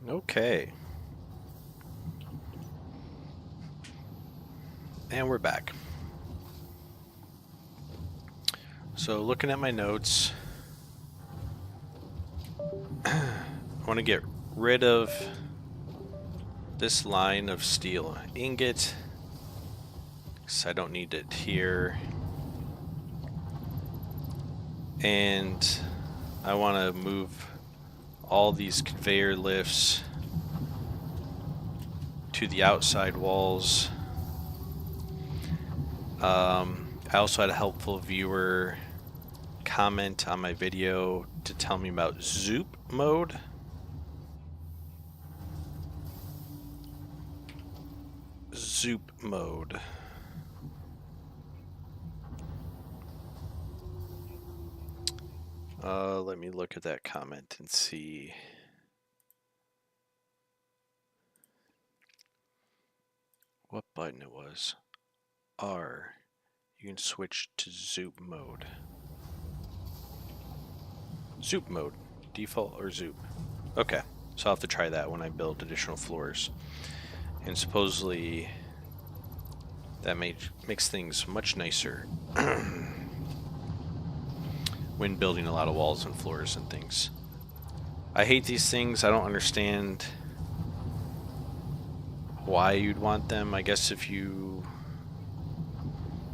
Okay. And we're back. So looking at my notes, I want to get rid of this line of steel ingot because I don't need it here. And I want to move all these conveyor lifts to the outside walls. I also had a helpful viewer comment on my video to tell me about Zoop mode. Zoop mode. Let me look at that comment and see. What button it was. R. You can switch to Zoop mode. Zoop mode. Default or Zoop. Okay. So I'll have to try that when I build additional floors. And supposedly that makes things much nicer when building a lot of walls and floors and things. I hate these things. I don't understand why you'd want them. I guess if you...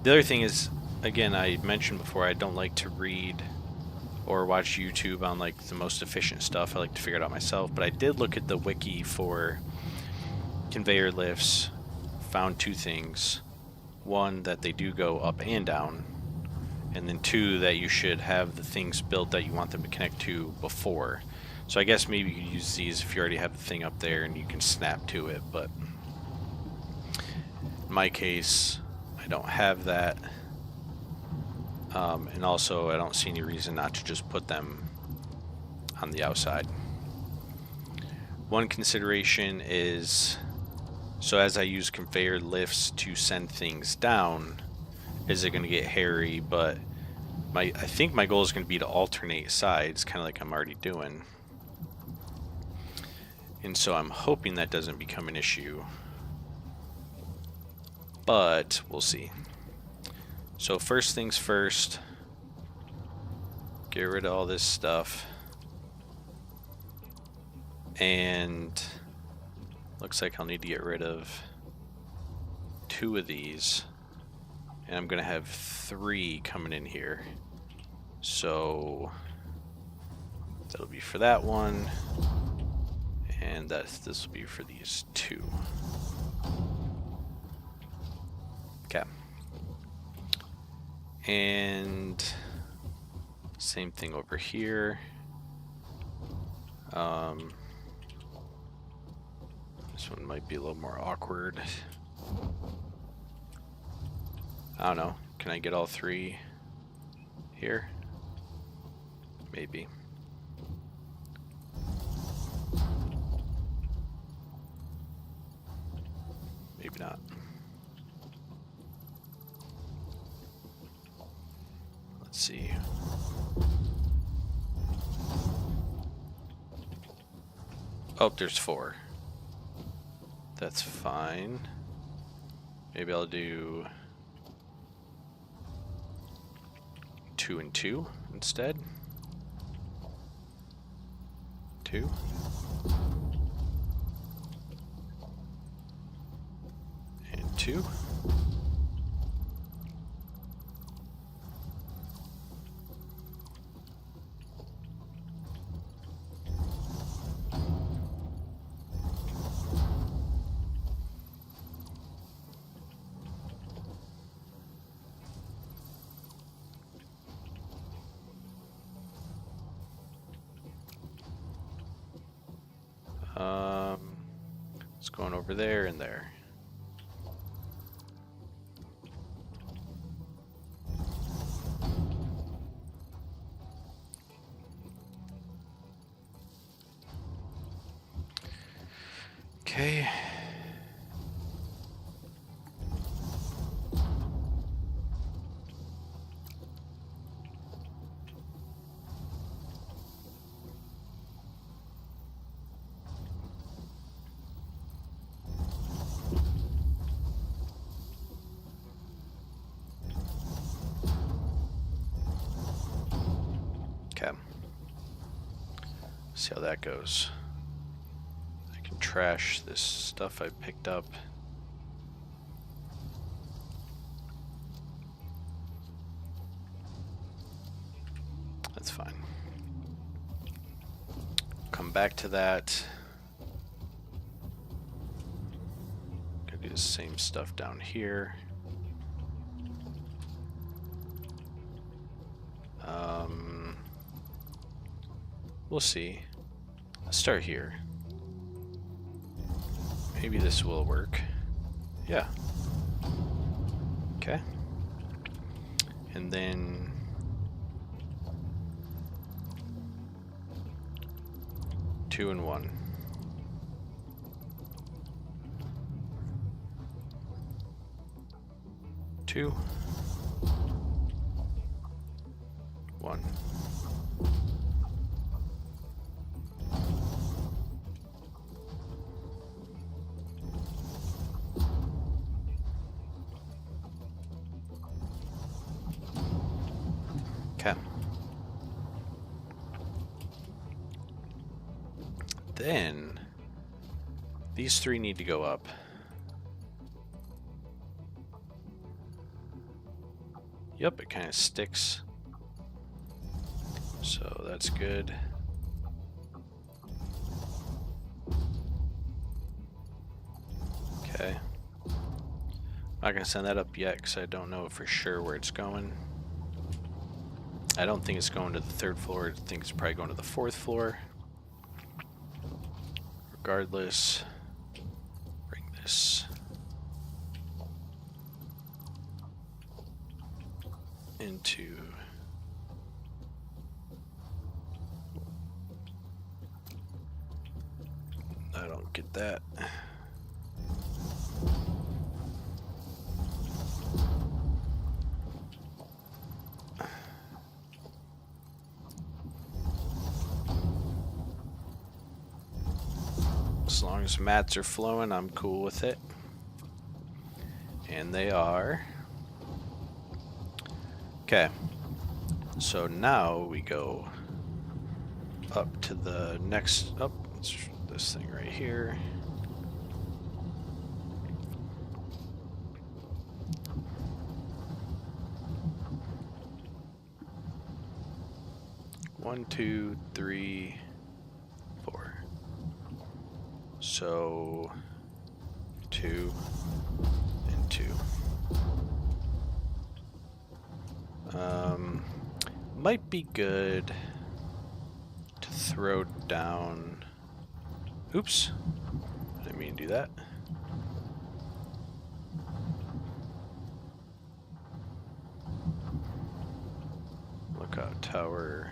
The other thing is, again, I mentioned before, I don't like to read or watch YouTube on like the most efficient stuff. I like to figure it out myself. But I did look at the wiki for conveyor lifts, found two things. One, that they do go up and down. And then two, that you should have the things built that you want them to connect to before. So I guess maybe you could use these if you already have the thing up there and you can snap to it. But in my case, I don't have that. And also, I don't see any reason not to just put them on the outside. One consideration is, so as I use conveyor lifts to send things down, is it going to get hairy? But I think my goal is going to be to alternate sides, kind of like I'm already doing. And so I'm hoping that doesn't become an issue. But we'll see. So first things first, get rid of all this stuff. And looks like I'll need to get rid of 2 of these. And I'm going to have 3 coming in here. So that'll be for that one. And this will be for these 2. Okay. And same thing over here. This one might be a little more awkward. I don't know. Can I get all 3 here? Maybe. Maybe not. Let's see. Oh, there's 4. That's fine. Maybe I'll do 2 and 2 instead. 2. And 2. It's going over there and there. Okay. See how that goes. I can trash this stuff I picked up. That's fine. Come back to that. Gonna do the same stuff down here. We'll see. Let's start here. Maybe this will work. Yeah. Okay. And then two and one. Two. One. Okay. Then these three need to go up. Yep, it kind of sticks. So that's good. Okay. I'm not going to send that up yet because I don't know for sure where it's going. I don't think it's going to the third floor. I think it's probably going to the fourth floor. Regardless, bring this into I don't get that. As long as mats are flowing, I'm cool with it. And they are. Okay. So now we go up to the next, it's this thing right here. One, two, three, four. So, 2 and 2. Might be good to throw down. Oops. I didn't mean to do that. Lookout tower.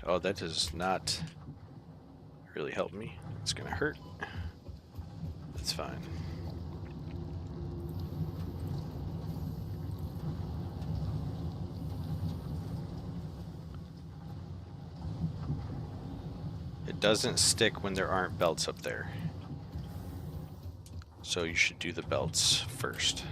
Oh, that does not really help me. It's gonna hurt. That's fine. It doesn't stick when there aren't belts up there. So you should do the belts first.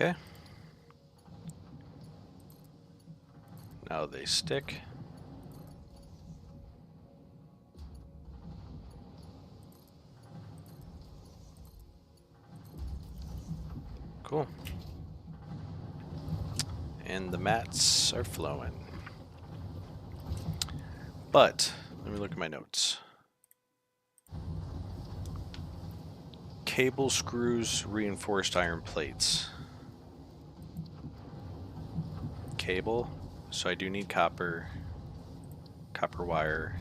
Okay. Now they stick. Cool. And the mats are flowing. But, let me look at my notes. Cable screws, reinforced iron plates. Cable, so I do need copper wire.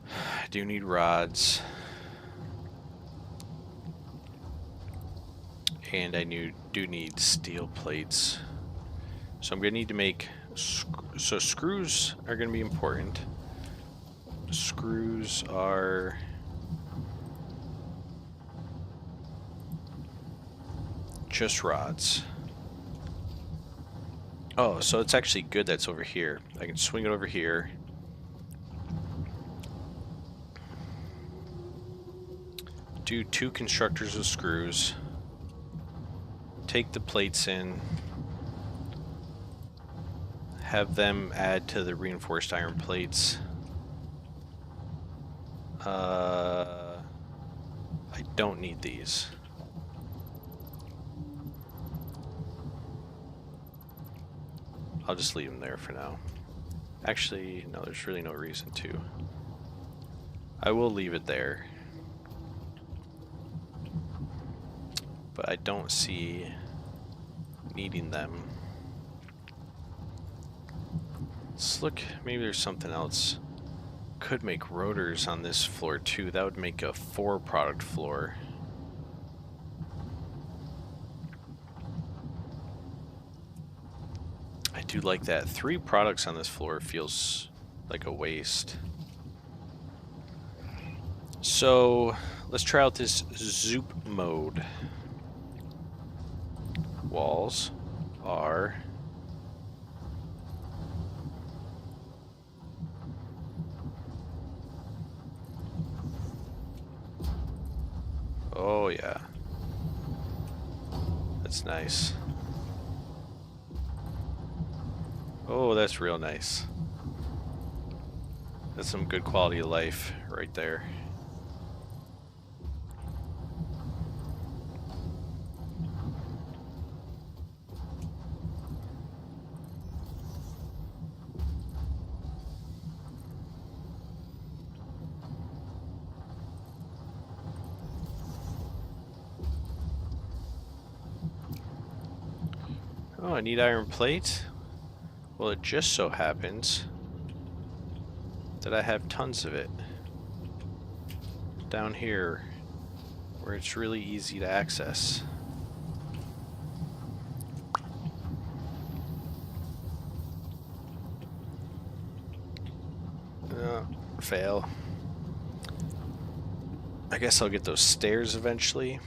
I do need rods. And I do need steel plates. So I'm going to need to make... So screws are going to be important. Screws are... just rods. Oh, so it's actually good that's over here. I can swing it over here. Do 2 constructors of screws. Take the plates in. Have them add to the reinforced iron plates. I don't need these. I'll just leave them there for now. Actually, no, there's really no reason to. I will leave it there. But I don't see needing them. Let's look, maybe there's something else. Could make rotors on this floor too. That would make a 4-product floor. I do like that. 3 products on this floor feels like a waste. So let's try out this zoop mode. Walls are oh yeah, that's nice. Oh, that's real nice. That's some good quality of life right there. Oh, I need iron plate. Well, it just so happens that I have tons of it down here where it's really easy to access. Fail. I guess I'll get those stairs eventually.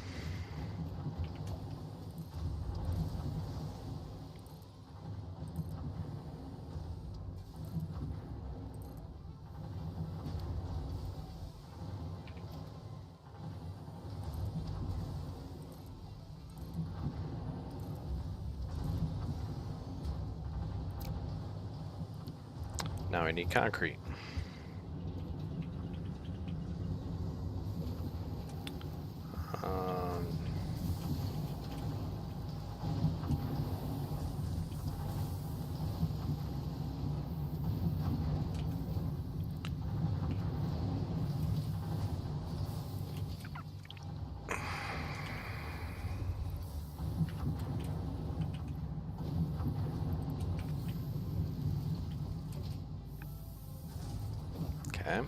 Now I need concrete. Okay.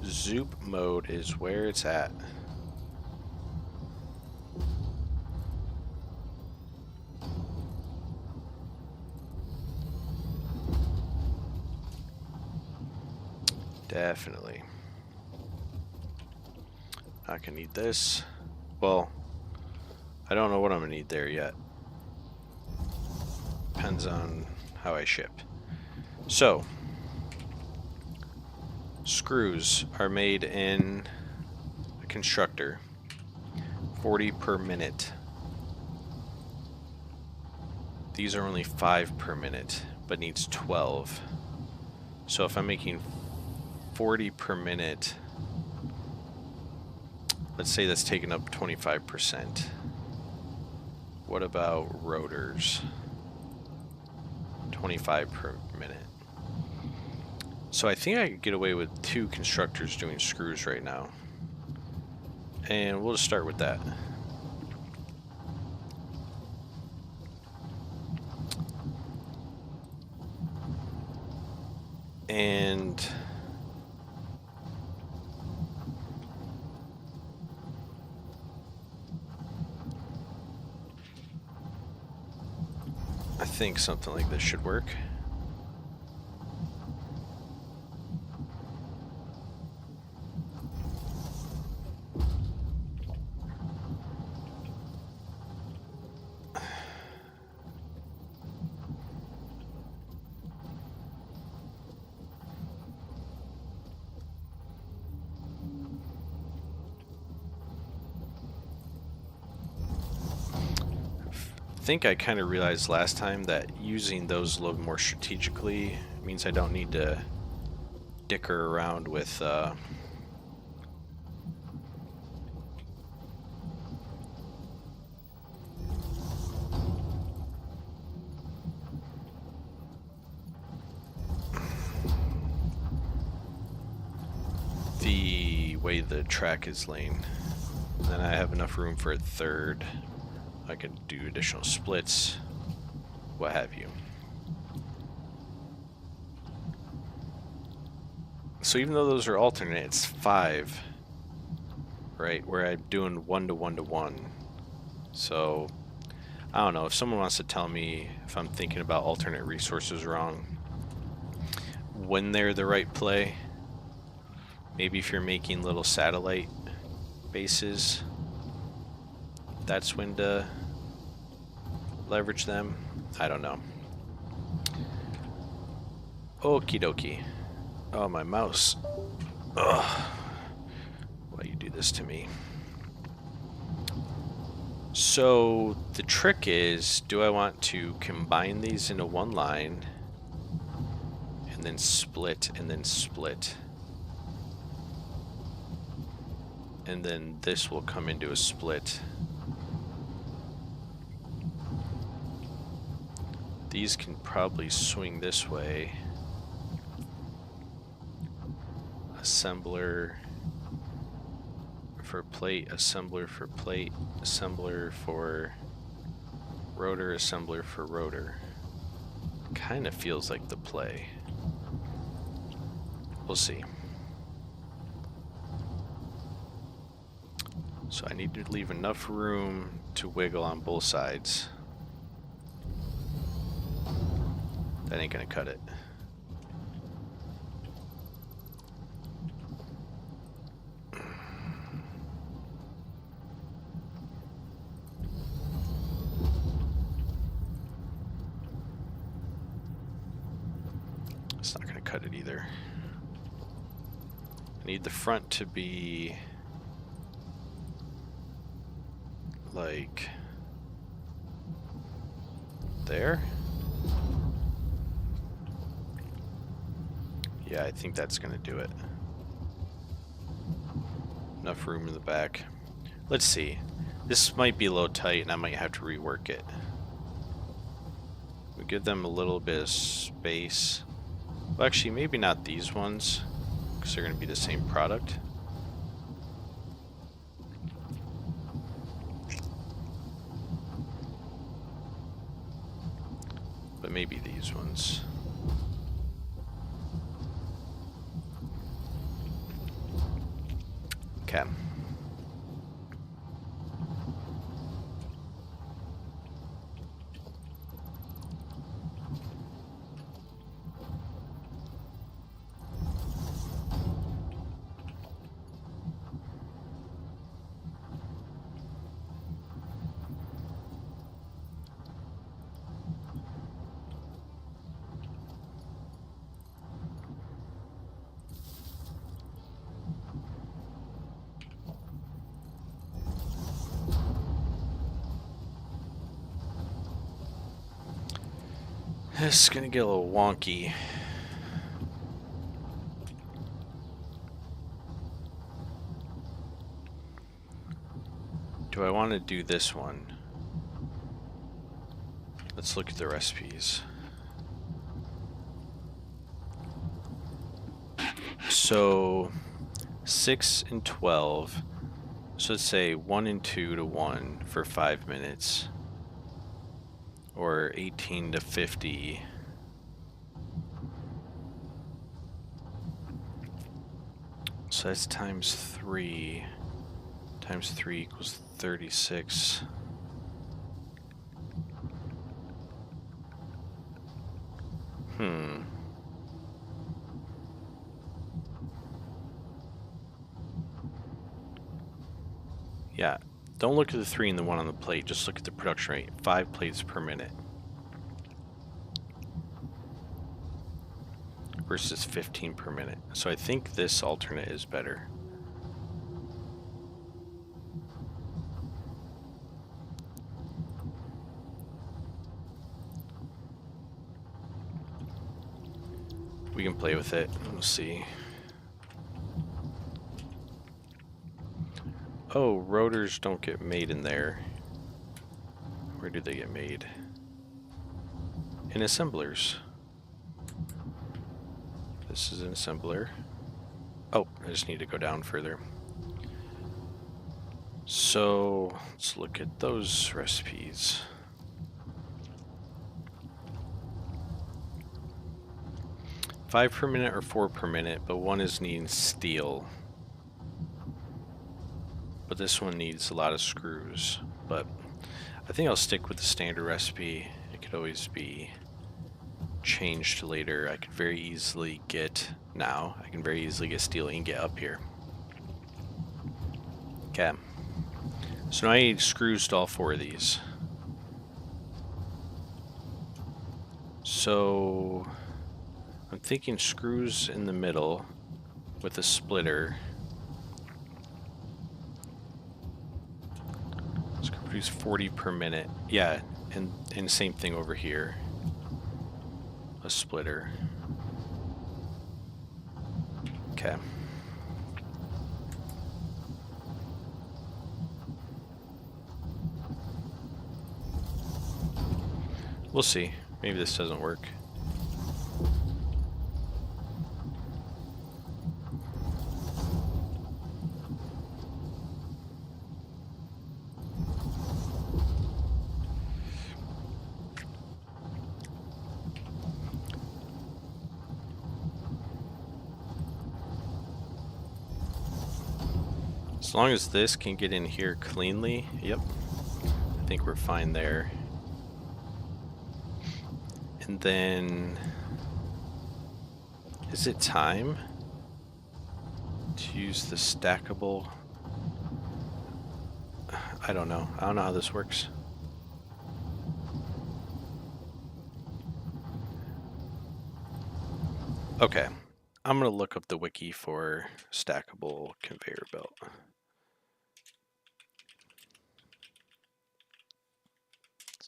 Zoop mode is where it's at. Definitely. I can need this. Well, I don't know what I'm gonna need there yet. Depends on how I ship. So, screws are made in a constructor. 40 per minute. These are only 5 per minute, but needs 12. So if I'm making 40 per minute, let's say that's taking up 25%. What about rotors? 25 per minute. So I think I could get away with 2 constructors doing screws right now. And we'll just start with that. And think something like this should work. I think I kind of realized last time that using those a little more strategically means I don't need to dicker around with the way the track is laying. Then I have enough room for a third. I can do additional splits, what have you. So even though those are alternate, it's 5, right? Where I'm doing 1 to 1 to 1. So I don't know, if someone wants to tell me if I'm thinking about alternate resources wrong, when they're the right play, maybe if you're making little satellite bases, that's when to leverage them. I don't know. Okie dokie. Oh, my mouse. Ugh. Why you do this to me? So the trick is, do I want to combine these into one line and then split and then split? And then this will come into a split. These can probably swing this way. Assembler for plate, assembler for plate, assembler for rotor, assembler for rotor. Kind of feels like the play. We'll see. So I need to leave enough room to wiggle on both sides. That ain't gonna cut it. It's not gonna cut it either. I need the front to be like there. Yeah, I think that's gonna do it. Enough room in the back. Let's see. This might be a little tight and I might have to rework it. We give them a little bit of space. Well, actually, maybe not these ones, because they're gonna be the same product. But maybe these ones. Okay. This is gonna get a little wonky. Do I want to do this one? Let's look at the recipes. So 6 and 12. So let's say 1 and 2 to 1 for 5 minutes. Or 18 to 50. So that's times 3. Times 3 equals 36. Hmm. Yeah, don't look at the 3 and the 1 on the plate. Just look at the production rate. 5 plates per minute. Versus 15 per minute. So I think this alternate is better. We can play with it. We'll see. Oh, rotors don't get made in there. Where do they get made? In assemblers. This is an assembler. Oh, I just need to go down further. So let's look at those recipes. Five per minute or 4 per minute, but one is needing steel. But this one needs a lot of screws. But I think I'll stick with the standard recipe. It could always be changed later. I could very easily get steel ingot up here. Okay. So now I need screws to all 4 of these. So I'm thinking screws in the middle with a splitter. It's gonna produce 40 per minute. Yeah, and same thing over here. A splitter. Okay. We'll see. Maybe this doesn't work. As long as this can get in here cleanly, yep, I think we're fine there. And then, is it time to use the stackable? I don't know. I don't know how this works. Okay, I'm gonna look up the wiki for stackable conveyor belt.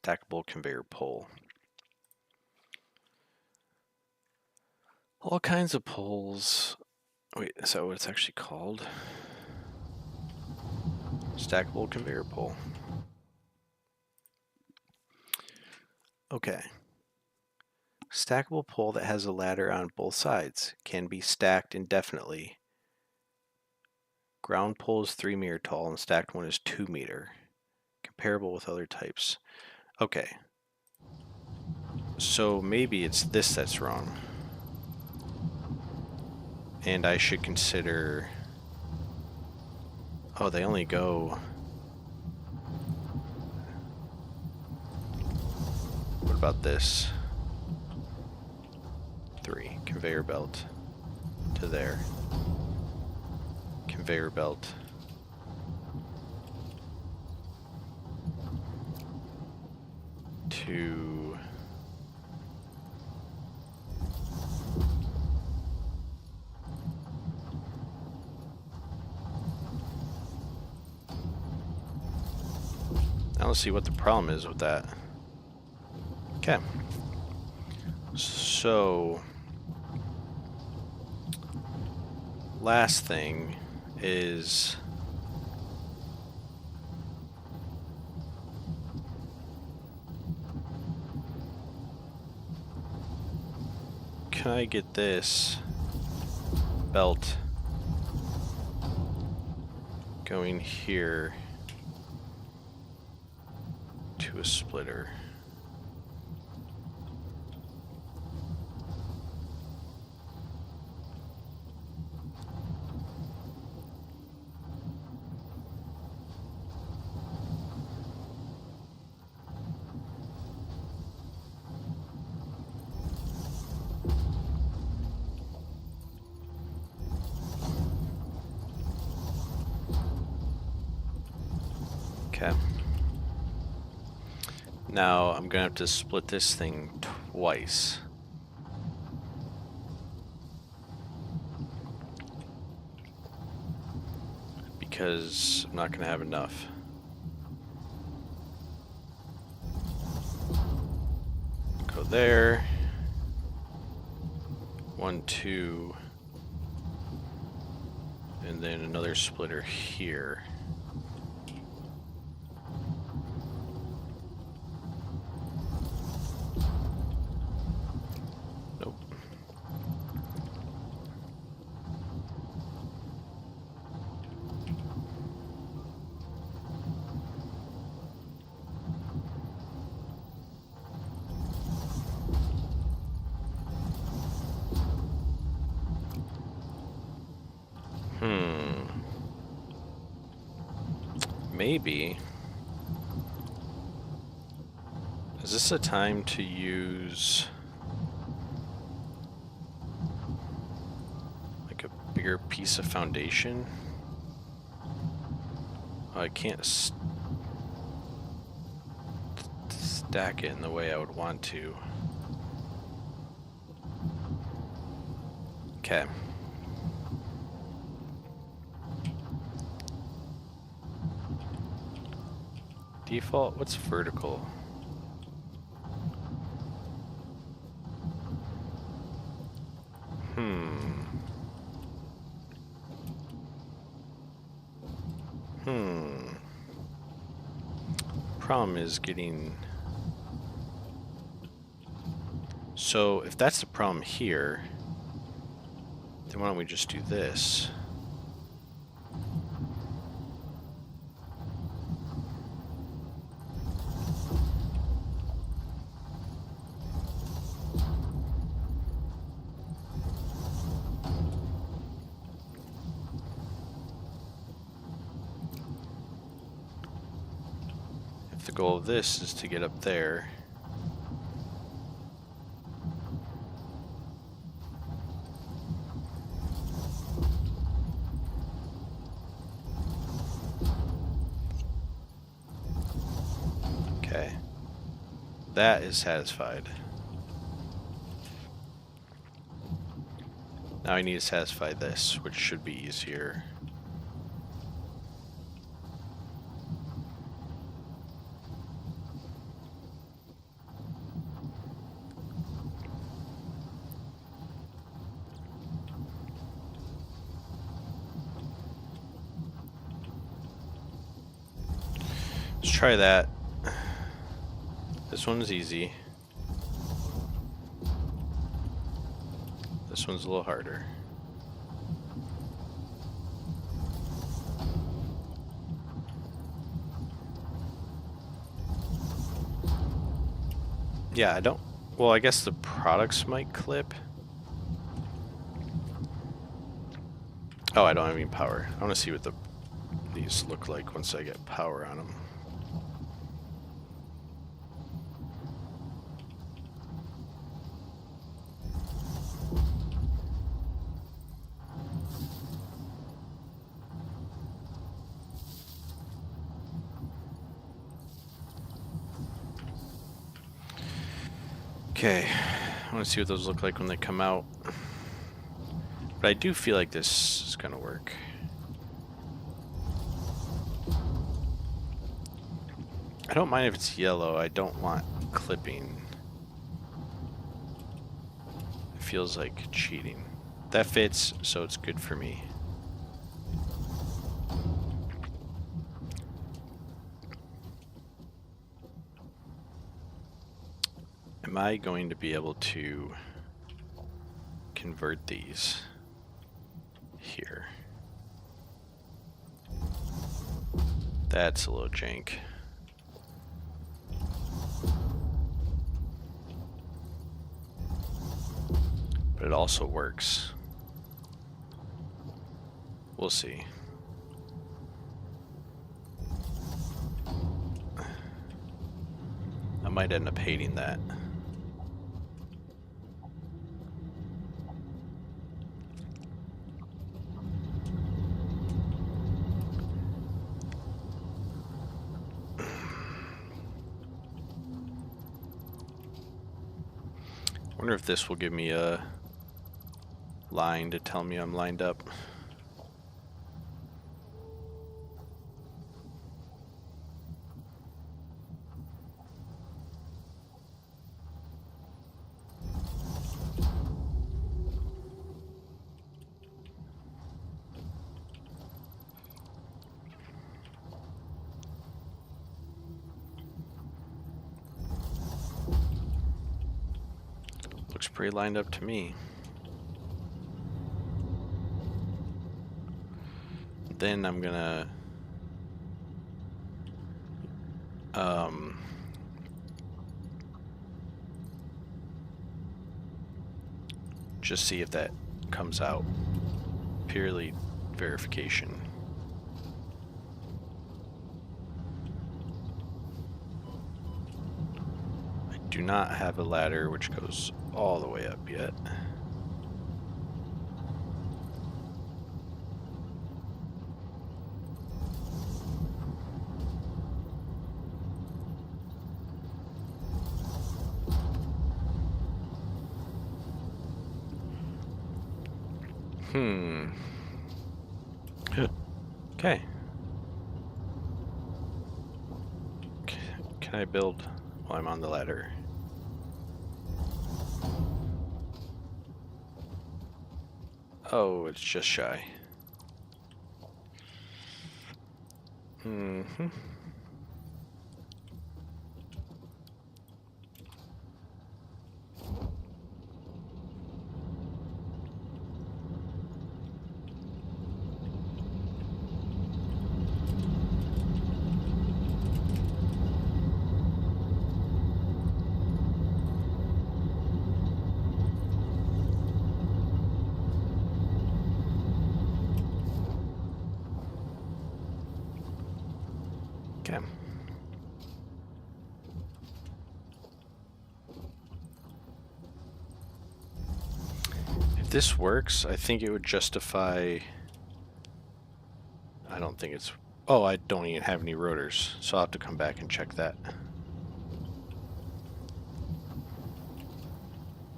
Stackable conveyor pole. All kinds of poles. Wait, is that what it's actually called? Stackable conveyor pole. Okay. Stackable pole that has a ladder on both sides can be stacked indefinitely. Ground pole is 3 meter tall and stacked one is 2 meter. Comparable with other types. Okay. So maybe it's this that's wrong. And I should consider... Oh, they only go... What about this? 3. Conveyor belt to there. Conveyor belt to... Now let's see what the problem is with that. Okay. So, last thing is can I get this belt going here to a splitter? Okay. Now I'm gonna have to split this thing twice. Because I'm not gonna have enough. Go there. 1, 2. And then another splitter here. Nope. Maybe. Is this a time to use like a bigger piece of foundation? Oh, I can't stack it in the way I would want to. Okay. Default, what's vertical? Problem is getting... So if that's the problem here, then why don't we just do this? The goal of this is to get up there. Okay. That is satisfied. Now I need to satisfy this, which should be easier. Let's try that. This one's easy. This one's a little harder. Yeah, I don't... Well, I guess the products might clip. Oh, I don't have any power. I want to see what these look like once I get power on them. Okay, I want to see what those look like when they come out. But I do feel like this is going to work. I don't mind if it's yellow. I don't want clipping. It feels like cheating. That fits, so it's good for me. Am I going to be able to convert these here? That's a little jank. But it also works. We'll see. I might end up hating that. Wonder if this will give me a line to tell me I'm lined up. Looks pretty lined up to me. Then I'm gonna just see if that comes out. Purely verification. I do not have a ladder which goes all the way up yet. Okay. Can I build while I'm on the ladder? Oh, it's just shy. Okay. If this works, I think it would justify... I don't think it's... Oh, I don't even have any rotors, so I'll have to come back and check that.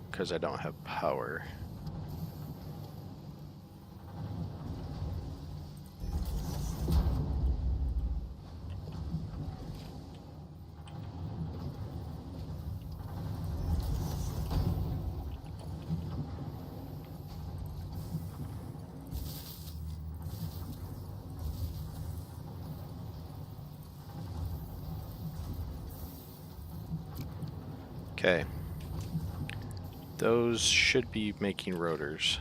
Because I don't have power. Okay. Those should be making rotors.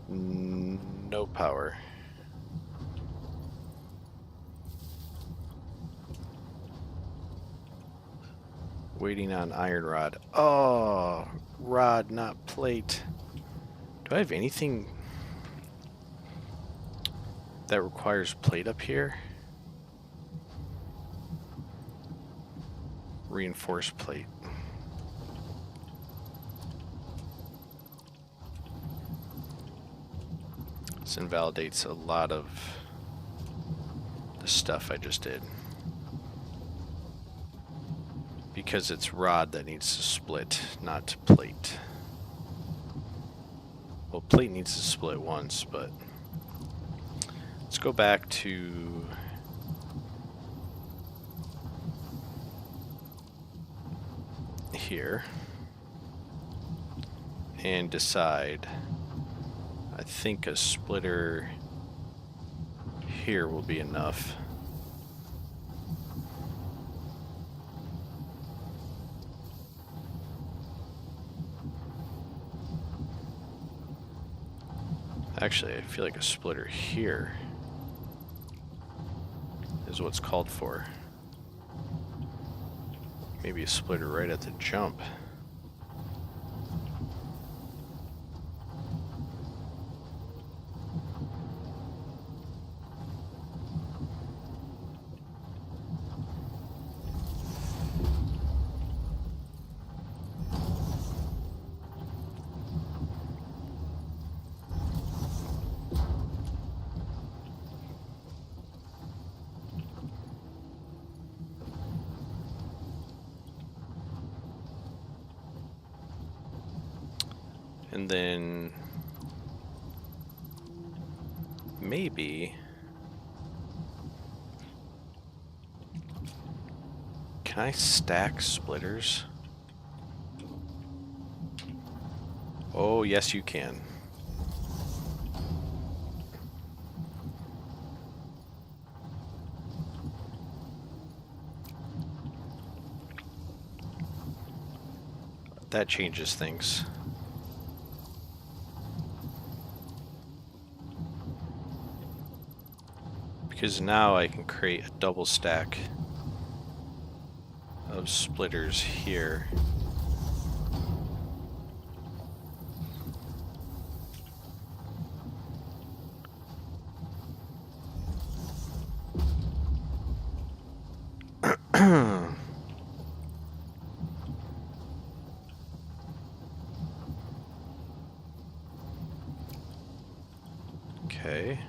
No power. Waiting on iron rod. Oh, rod, not plate. Do I have anything that requires plate up here? Reinforced plate. This invalidates a lot of the stuff I just did. Because it's rod that needs to split, not plate. Well, plate needs to split once, but let's go back to here and decide. I think a splitter here will be enough. Actually, I feel like a splitter here is what's called for. Maybe a splitter right at the jump. And then maybe can I stack splitters? Oh, yes you can. That changes things. Because now I can create a double stack of splitters here. Okay.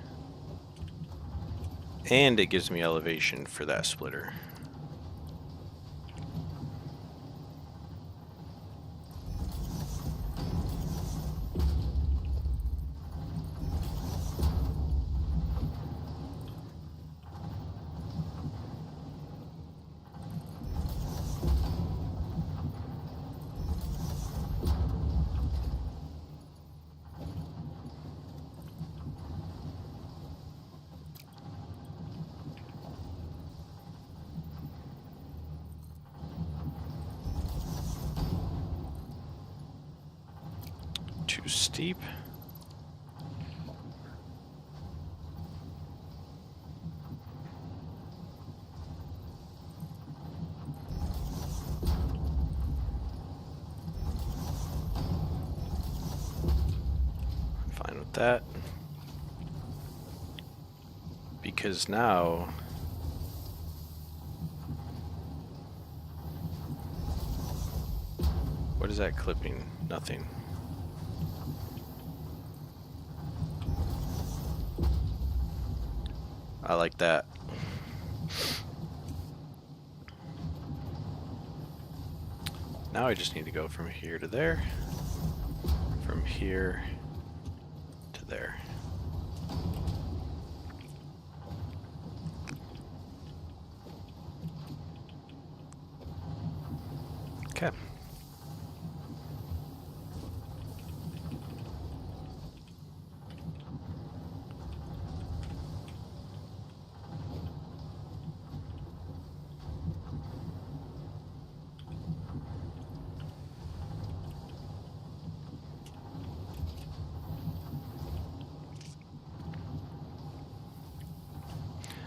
And it gives me elevation for that splitter. Too steep. Fine with that. Because now what is that clipping? Nothing. I like that. Now I just need to go from here to there, from here to there. Okay.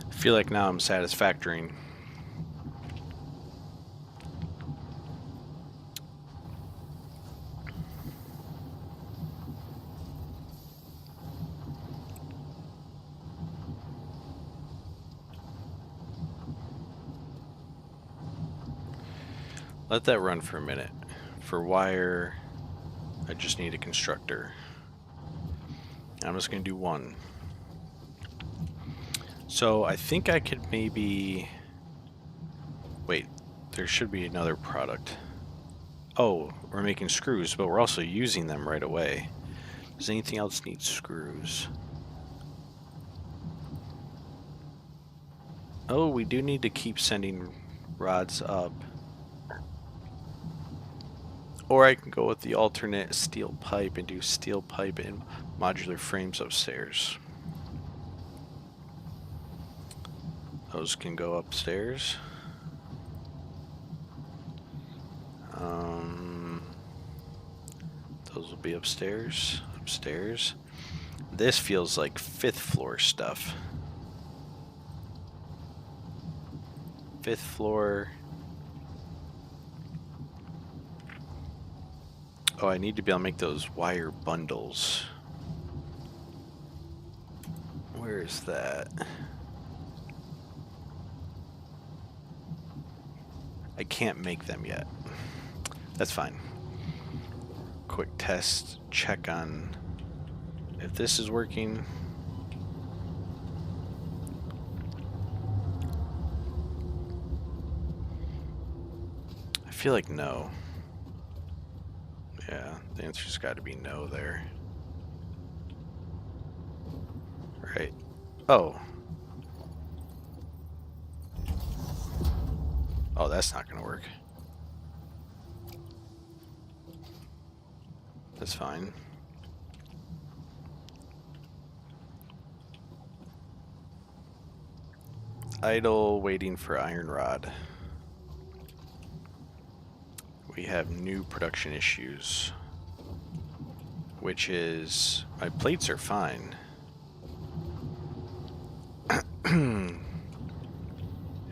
I feel like now I'm satisfactory. Let that run for a minute. For wire, I just need a constructor. I'm just going to do one. So I think I could maybe... Wait, there should be another product. Oh, we're making screws, but we're also using them right away. Does anything else need screws? Oh, we do need to keep sending rods up. Or I can go with the alternate steel pipe and do steel pipe and modular frames upstairs. Those can go upstairs. Those will be upstairs. Upstairs. This feels like 5th floor stuff. 5th floor. Oh, I need to be able to make those wire bundles. Where is that? I can't make them yet. That's fine. Quick test, check on if this is working. I feel like no. Yeah, the answer's got to be no there. Right. Oh. Oh, that's not going to work. That's fine. Idle, waiting for iron rod. We have new production issues, which is my plates are fine. Am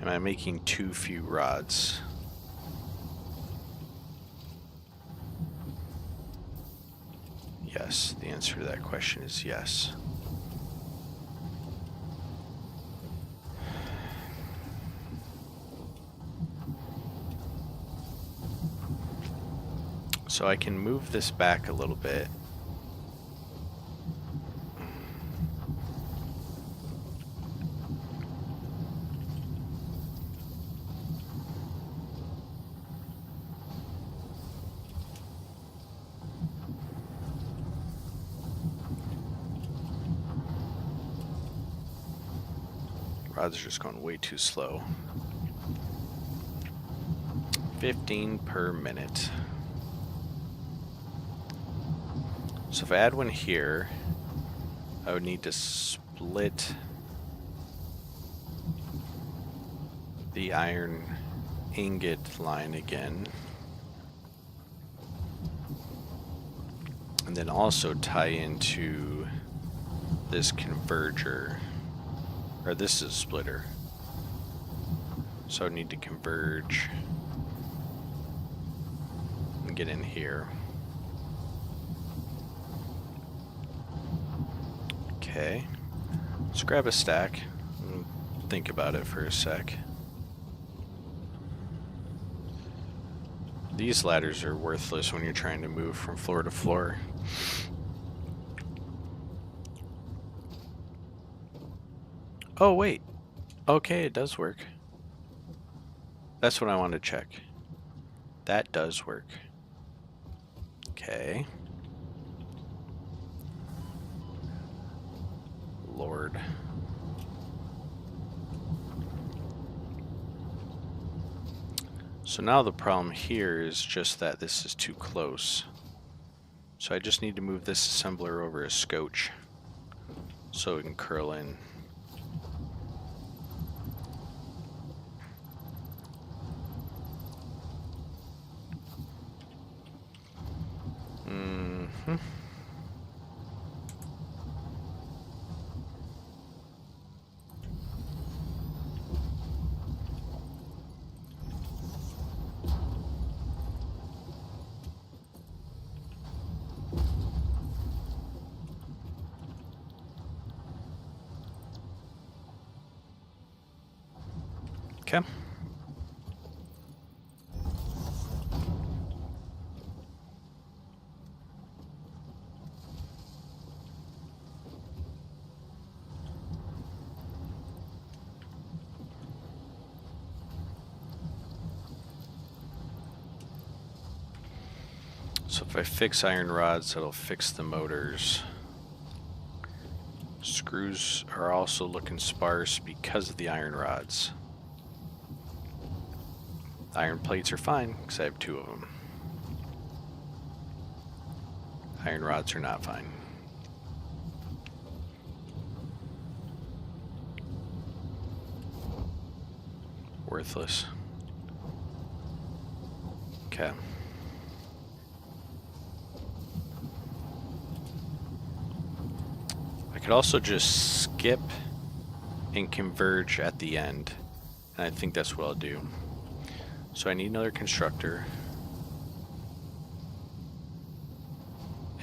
I making too few rods? Yes, the answer to that question is yes. So I can move this back a little bit. Rods are just going way too slow. 15 per minute. So if I add one here, I would need to split the iron ingot line again. And then also tie into this converger. Or this is a splitter. So I need to converge and get in here. Okay. Let's grab a stack and think about it for a sec. These ladders are worthless when you're trying to move from floor to floor. Oh, wait. Okay, it does work. That's what I want to check. That does work. Okay. Lord. So now the problem here is just that this is too close. So I just need to move this assembler over a scotch so it can curl in. Okay. So if I fix iron rods, it'll fix the motors. Screws are also looking sparse because of the iron rods. Iron plates are fine because I have 2 of them. Iron rods are not fine. Worthless. Okay. I could also just skip and converge at the end, and I think that's what I'll do. So I need another constructor,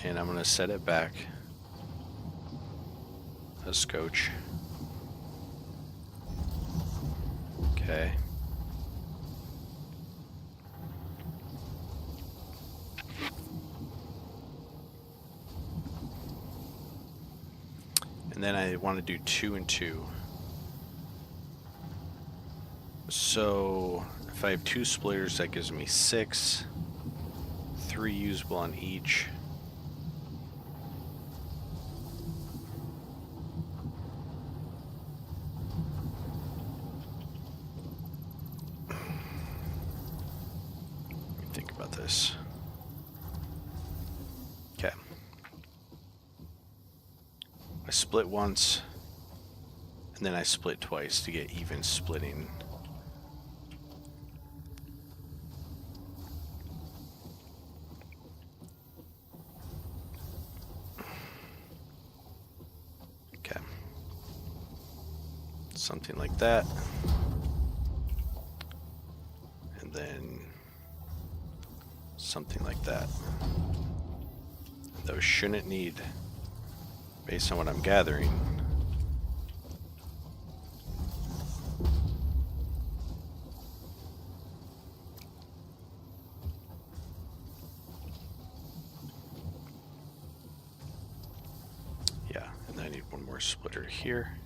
and I'm going to set it back a scotch. Okay. And then I want to do 2 and 2. So if I have 2 splitters, that gives me 6. 3 usable on each. Let me think about this. Okay. I split once, and then I split twice to get even splitting. Okay. Something like that. And then something like that. Those shouldn't need, based on what I'm gathering. Yeah, and then I need one more splitter here.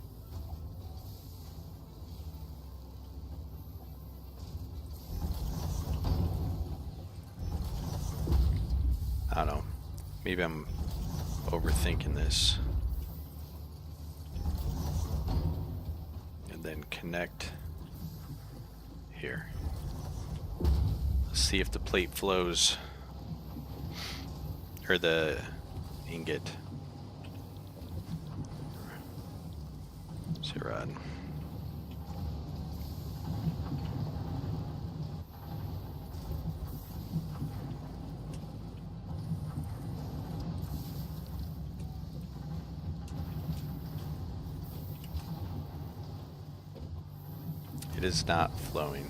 I don't know. Maybe I'm overthinking this. And then connect here. Let's see if the plate flows. Or the ingot. Rod. It is not flowing.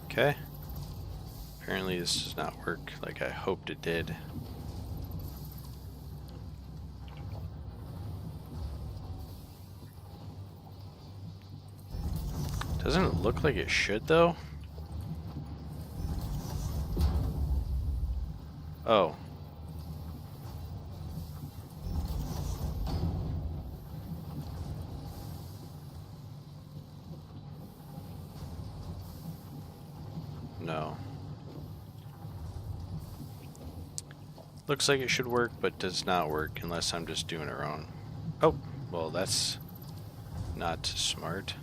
Okay. Apparently this does not work like I hoped it did. Doesn't it look like it should, though? Oh. No. Looks like it should work, but does not work unless I'm just doing it wrong. Oh, well, that's not smart.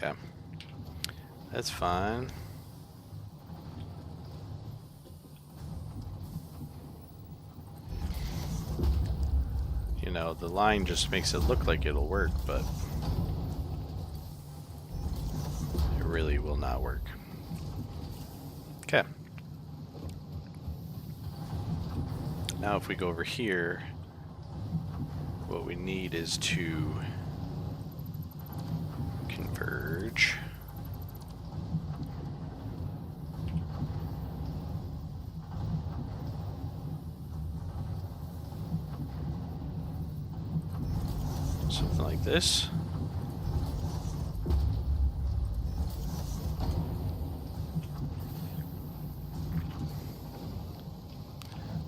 Okay. That's fine. You know, the line just makes it look like it'll work, but it really will not work. Okay. Now if we go over here, what we need is to converge. Something like this.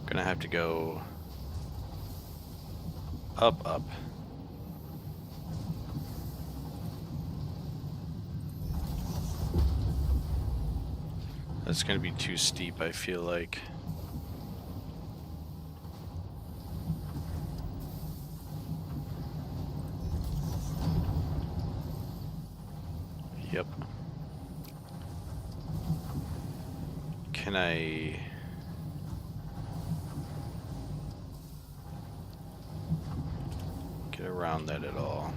Gonna have to go up, up. That's gonna be too steep, I feel like. Yep. Can I... get around that at all?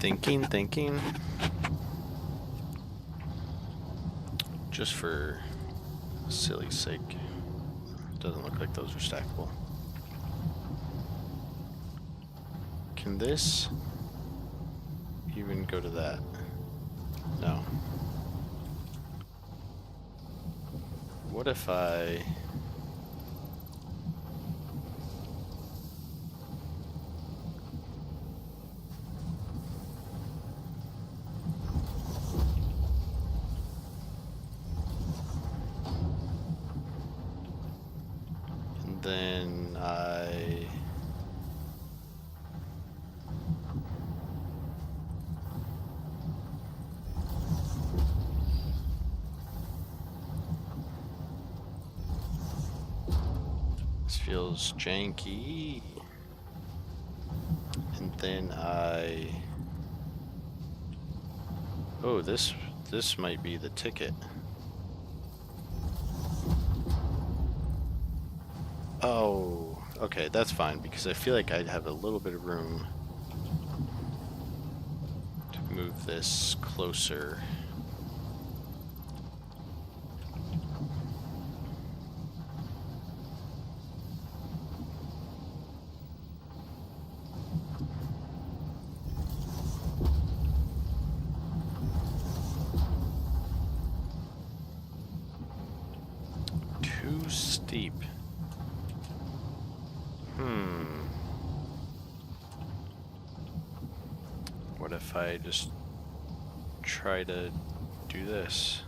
Thinking. Just for silly sake. Doesn't look like those are stackable. Can this even go to that? No. What if I... And then I... This feels janky. And then I... Oh, this might be the ticket. Oh, okay, that's fine, because I feel like I'd have a little bit of room to move this closer. Too steep. What if I just try to do this?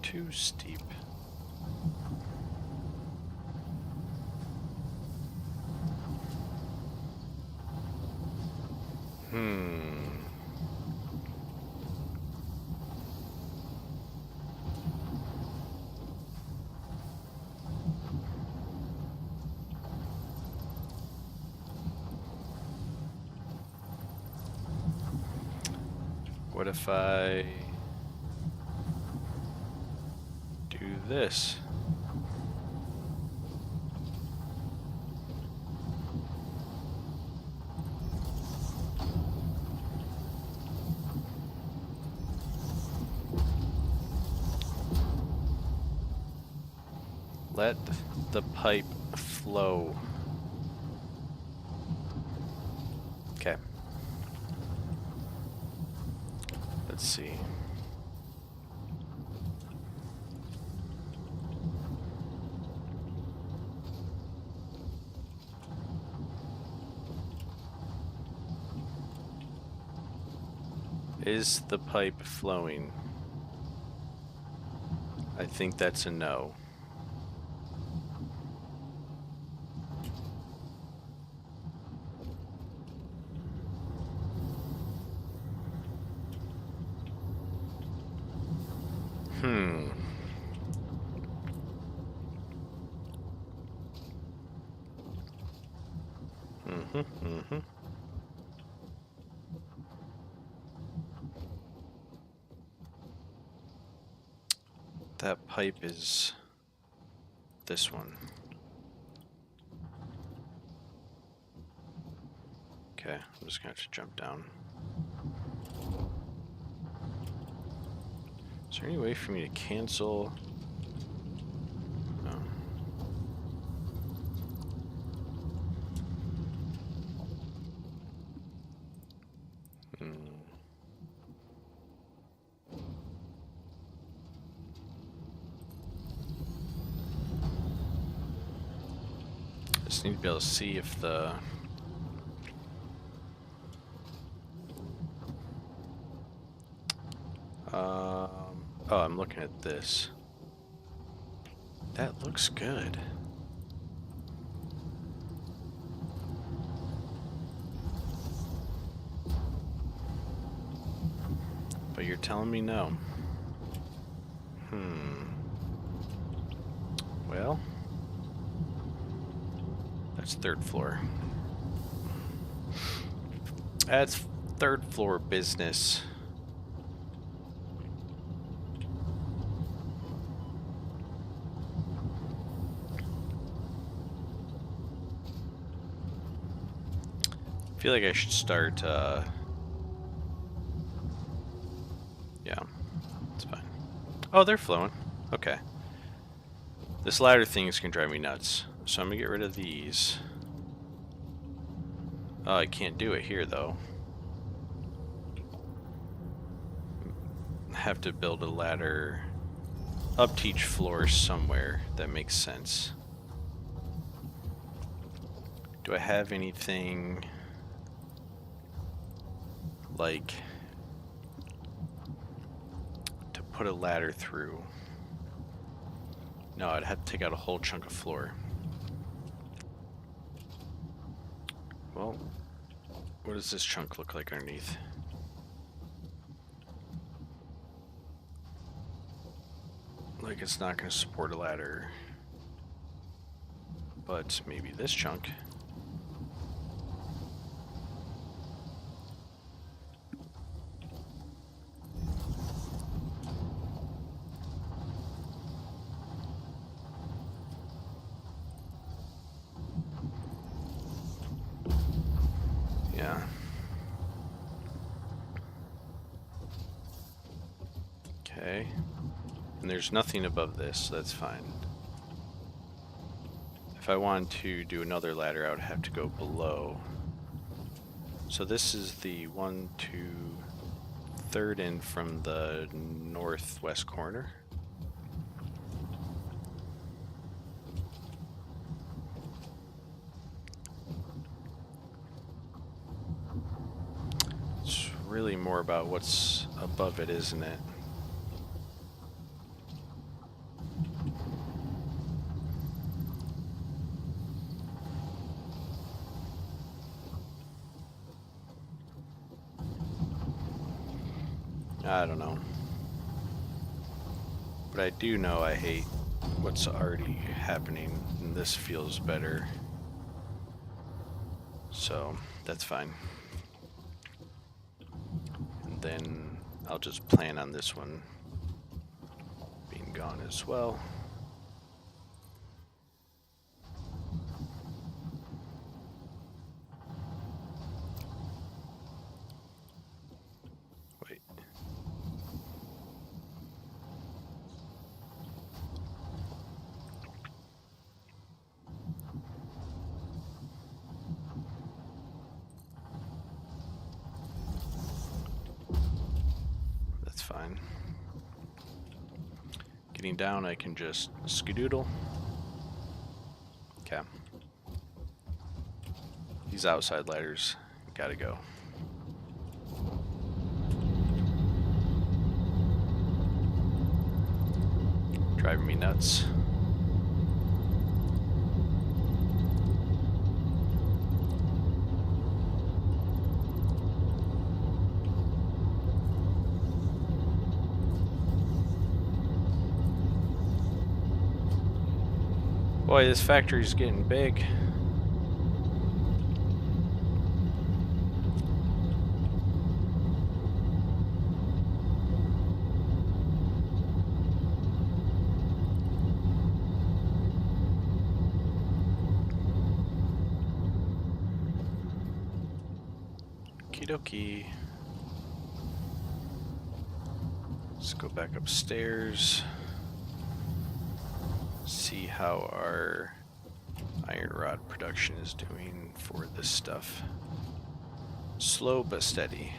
Too steep. What if I do this? Let the pipe flow. Okay. Let's see. Is the pipe flowing? I think that's a no. That pipe is this one. Okay, I'm just gonna have to jump down. Is there any way for me to cancel? No. Just need to be able to see if the oh, I'm looking at this. That looks good. But you're telling me no. Well, that's third floor. That's third floor business. feel like I should start, yeah, it's fine. Oh, they're flowing. Okay. This ladder thing is going to drive me nuts. So I'm going to get rid of these. Oh, I can't do it here, though. I have to build a ladder up to each floor somewhere. That makes sense. Do I have anything like to put a ladder through? No, I'd have to take out a whole chunk of floor. Well, what does this chunk look like underneath? Like it's not going to support a ladder. But maybe this chunk. Yeah. Okay. And there's nothing above this, so that's fine. If I wanted to do another ladder, I would have to go below. So this is the 1, 2, 3rd in from the northwest corner. It's really more about what's above it, isn't it? I don't know. But I do know I hate what's already happening, and this feels better. So, that's fine. And then I'll just plan on this one being gone as well. Wait. That's fine. Getting down, I can just skedoodle. Okay. These outside ladders gotta go. Driving me nuts. Boy, this factory's getting big. Okie dokie. Let's go back upstairs. See how our iron rod production is doing for this stuff. Slow but steady.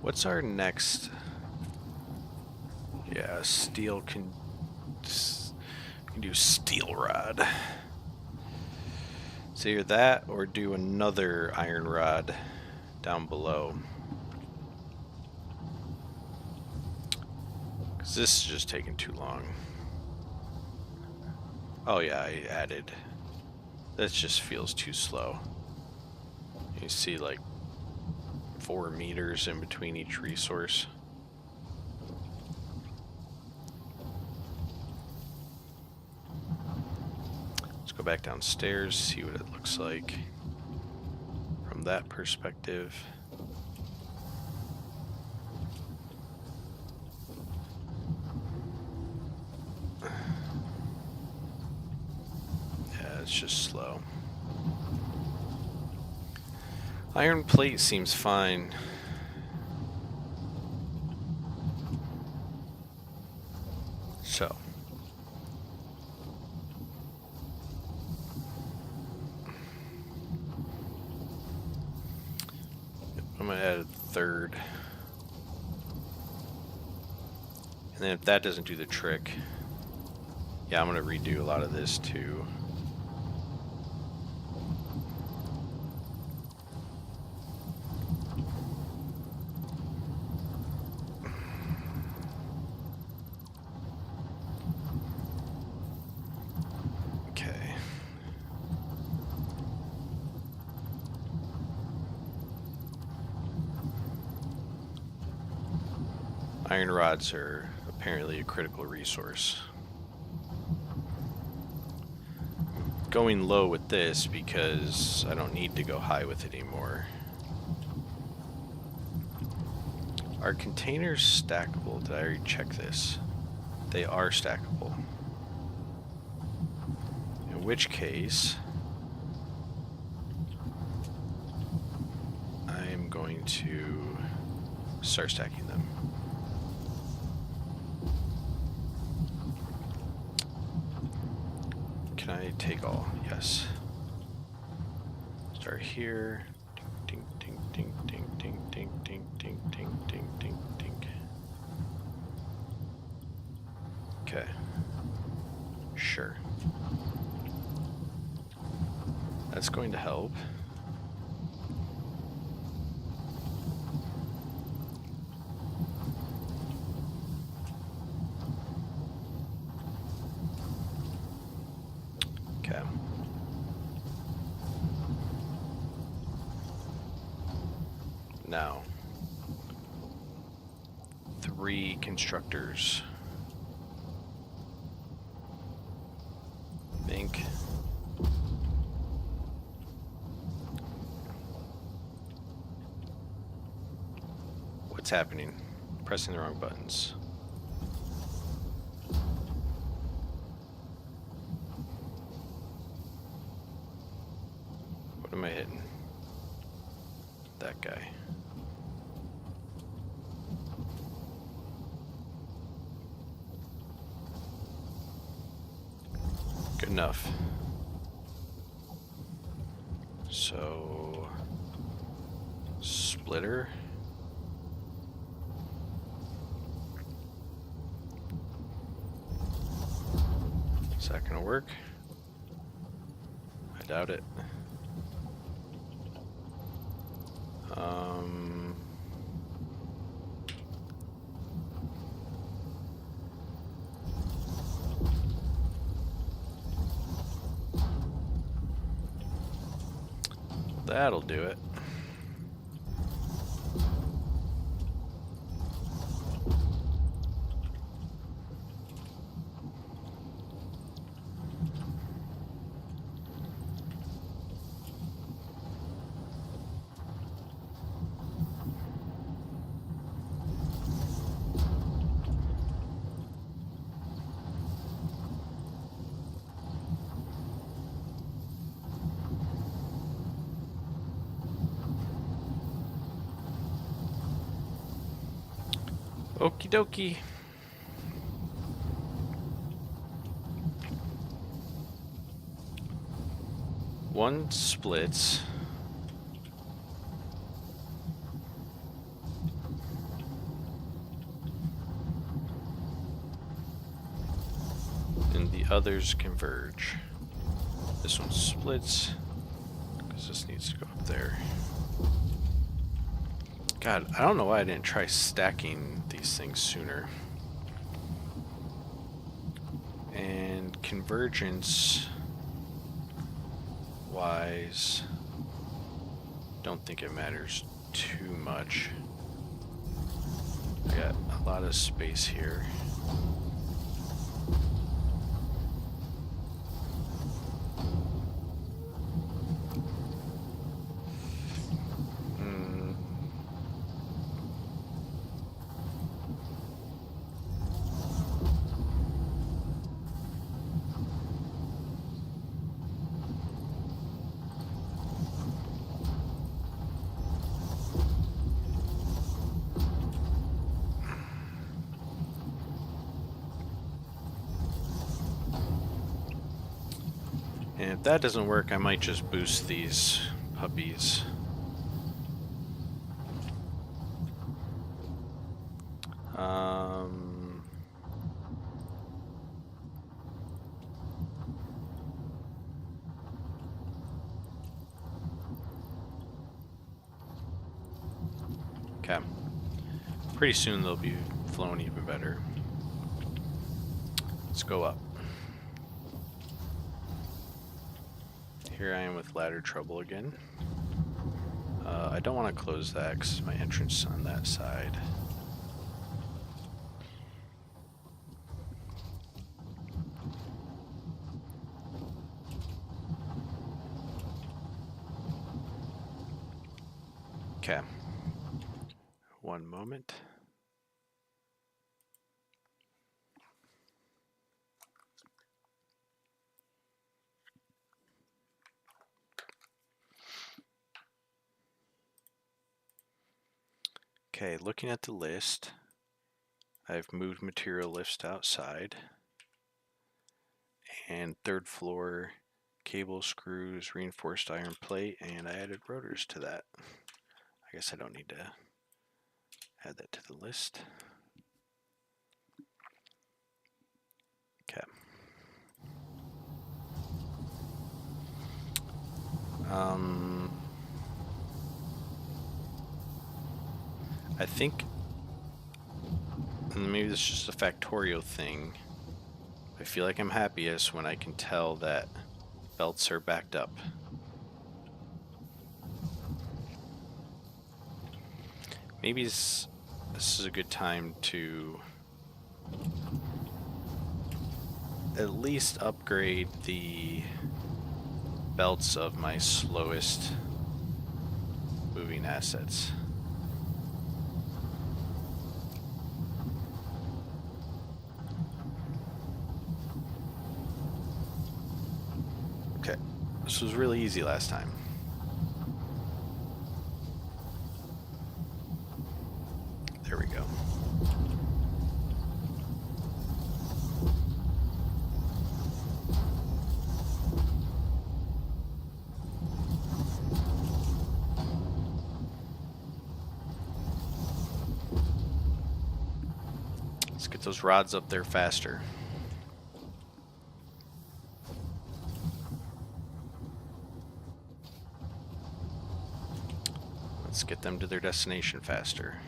What's our next? Yeah, steel can do steel rod. It's either that or do another iron rod down below. Because this is just taking too long. Oh yeah, I added. That just feels too slow. You see like 4 meters in between each resource. Go back downstairs, see what it looks like from that perspective. it's just slow. Iron plate seems fine. So. I'm going to add a third. And then if that doesn't do the trick, yeah, I'm going to redo a lot of this too. Okay. Iron rods are apparently a critical resource. Going low with this because I don't need to go high with it anymore. Are containers stackable? Did I already check this? They are stackable. In which case, I am going to start stacking them. Can I take all? Yes. Start here. Ding, ding, ding, ding, ding, ding, ding, ding, ding, ding, ding, ding. Okay. Sure. That's going to help. Okay. Now, 3 constructors. Think. What's happening? Pressing the wrong buttons. What am I hitting? That guy. Good enough. So, splitter. Is that gonna work? I doubt it. That'll do it. Okie dokie. One splits. And the others converge. This one splits because this needs to go up there. God, I don't know why I didn't try stacking these things sooner. And convergence wise, don't think it matters too much. I got a lot of space here. And if that doesn't work, I might just boost these puppies. Okay. Pretty soon they'll be flowing even better. Let's go up. Here I am with ladder trouble again. I don't want to close that because my entrance on that side. Okay. One moment. Okay, looking at the list, I've moved material lifts outside, and third floor cable screws, reinforced iron plate, and I added rotors to that. I guess I don't need to add that to the list. Okay. I think maybe this is just a factorial thing. I feel like I'm happiest when I can tell that belts are backed up. Maybe this is a good time to at least upgrade the belts of my slowest moving assets. Okay, this was really easy last time. There we go. Let's get those rods up there faster. Let's get them to their destination faster.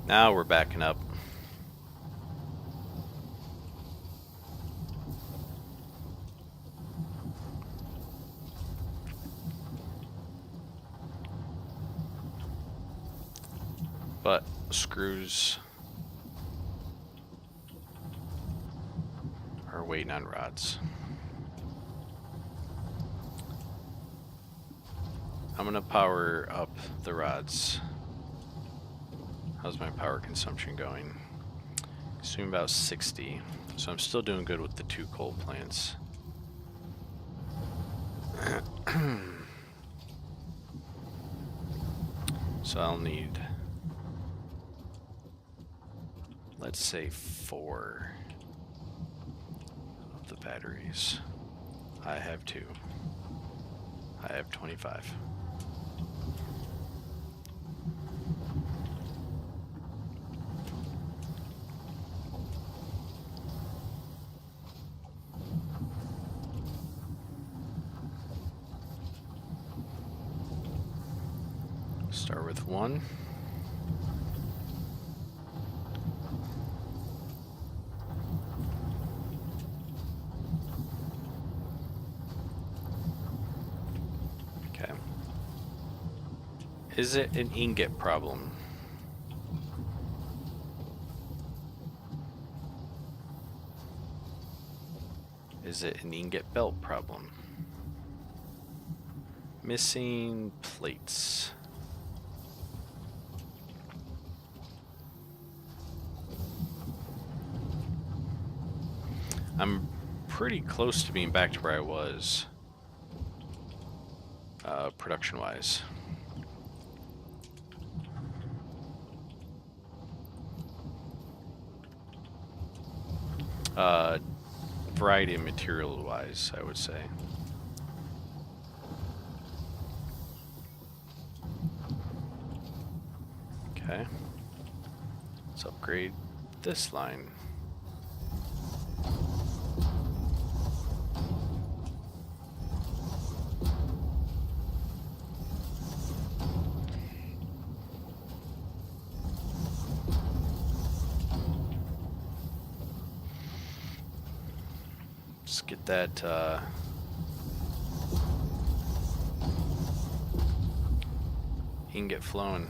Now we're backing up. But screws are waiting on rods. I'm gonna power up the rods. How's my power consumption going? Consume about 60. So I'm still doing good with the 2 coal plants. So I'll need, let's say 4 of the batteries. I have 2. I have 25. Start with 1. Okay. Is it an ingot problem? Is it an ingot belt problem? Missing plates. I'm pretty close to being back to where I was, production-wise. Variety of material-wise, I would say. Okay. Let's upgrade this line. Let's get that, ingot flowing.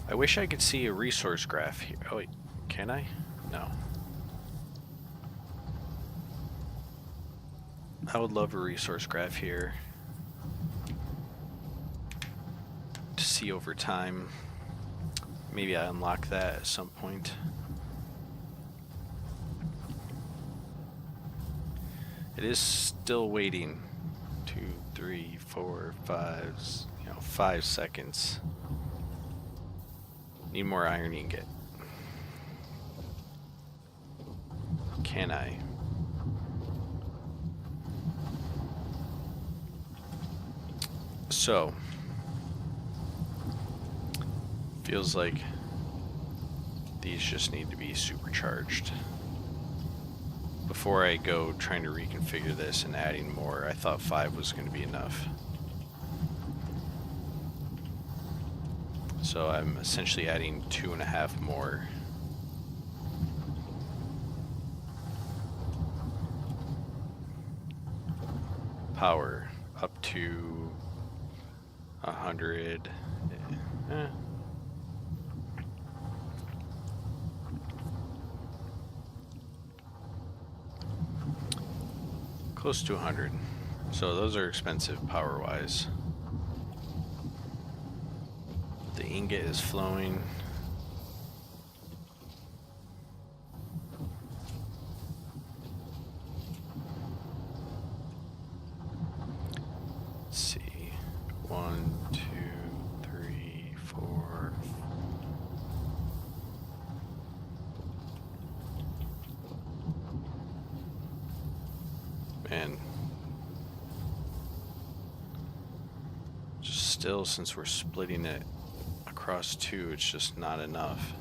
I wish I could see a resource graph here. Oh wait, can I? No. I would love a resource graph here to see over time. Maybe I unlock that at some point. It is still waiting. 2, 3, 4, 5, 5 seconds. Need more iron ingot. Can I? So, feels like these just need to be supercharged. Before I go trying to reconfigure this and adding more, I thought 5 was going to be enough. So I'm essentially adding 2.5 more. Power up to 100. Close to 100. So those are expensive power-wise. The ingot is flowing. Let's see. 1, 2, 3, 4. Man. Just still, since we're splitting it across 2, it's just not enough.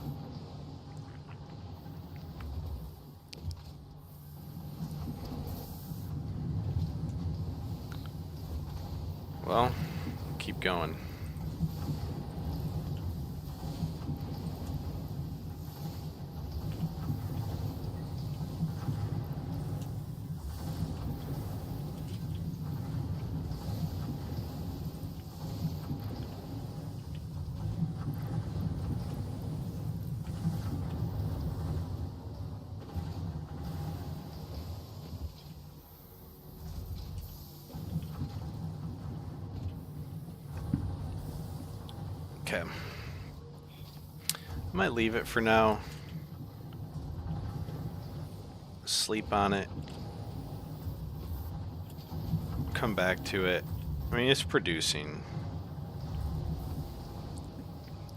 Well, keep going. Okay. I might leave it for now. Sleep on it. Come back to it. I mean, it's producing.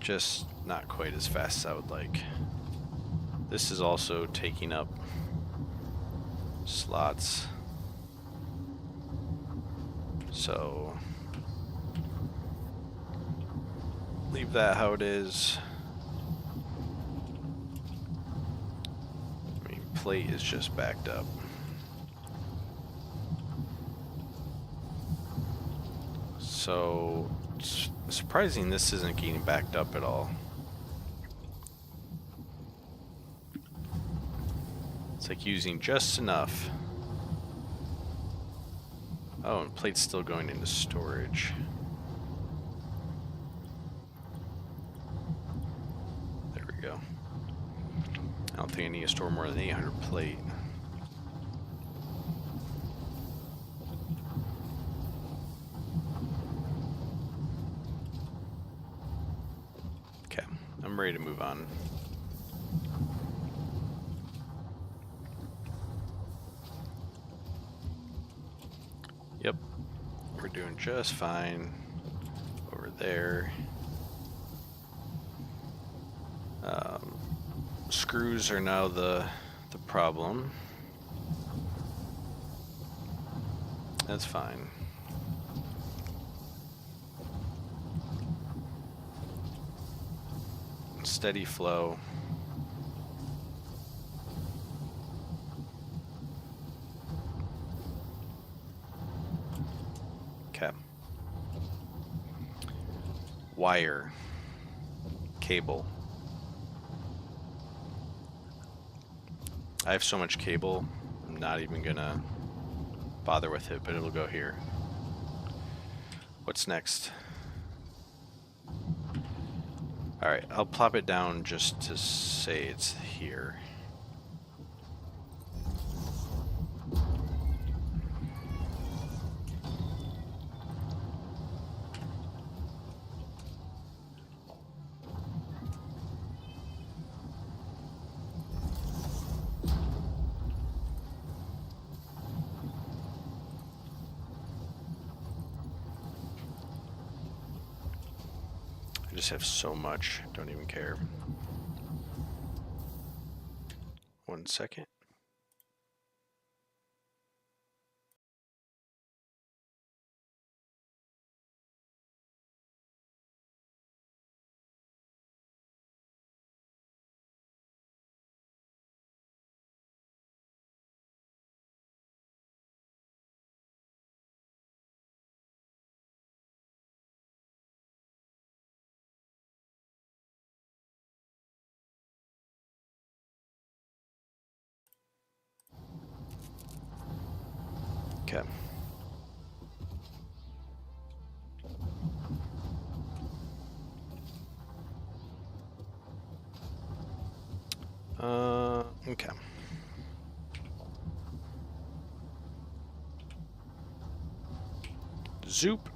Just not quite as fast as I would like. This is also taking up slots. So leave that how it is. I mean, plate is just backed up. So it's surprising this isn't getting backed up at all. It's like using just enough. Oh, and plate's still going into storage. we go. I don't think I need to store more than 800 plate. Okay, I'm ready to move on. Yep, we're doing just fine over there. Screws are now the problem. That's fine. Steady flow. Okay. Wire. Cable. I have so much cable, I'm not even gonna bother with it, but it'll go here. What's next? Alright, I'll plop it down just to say it's here. I just have so much, don't even care. 1 second. Okay. Okay. Zoop.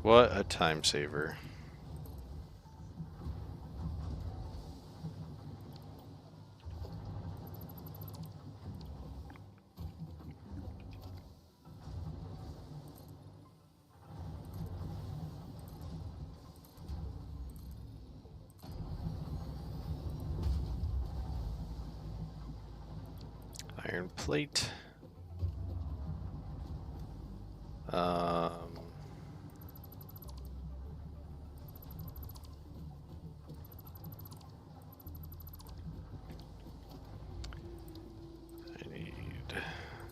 What a time saver. Iron plate. I need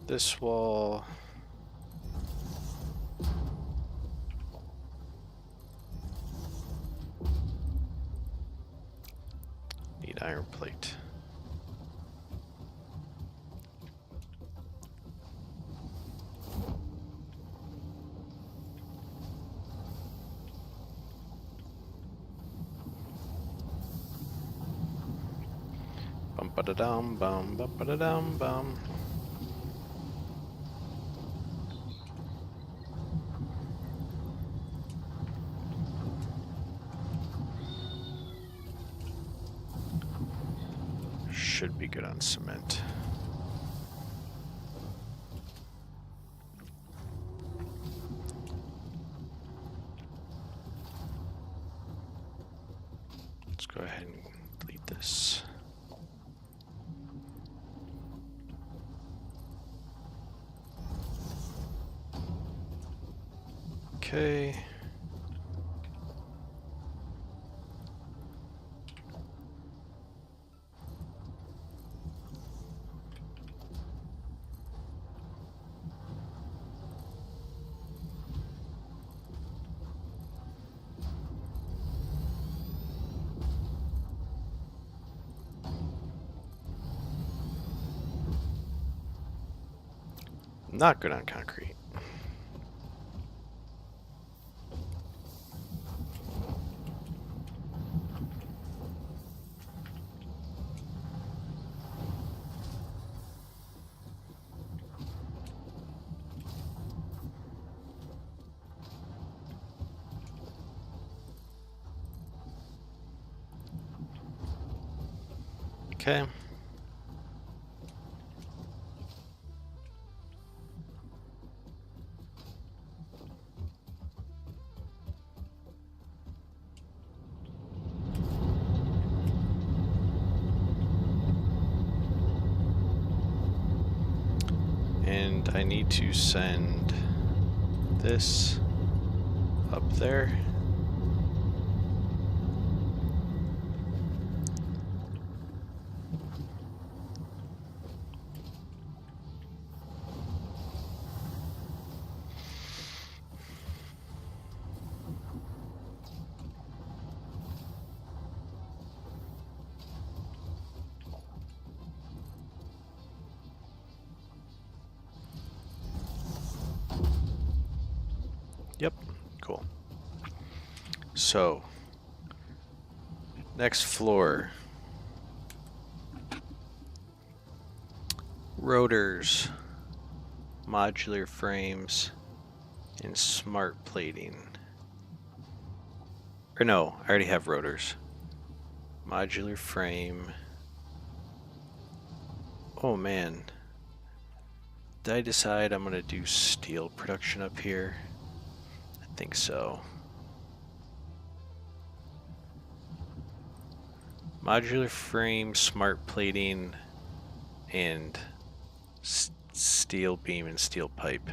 this wall. Need iron plate. Bum ba da dum bum ba da dum bum. Should be good on cement. ahead and delete this. Okay. Not good on concrete. Okay. And I need to send this up there. Yep, cool. So, next floor. Rotors, modular frames, and smart plating. Or no, I already have rotors. Modular frame. Oh man. Did I decide I'm gonna do steel production up here? I think so. Modular frame, smart plating, and steel beam and steel pipe.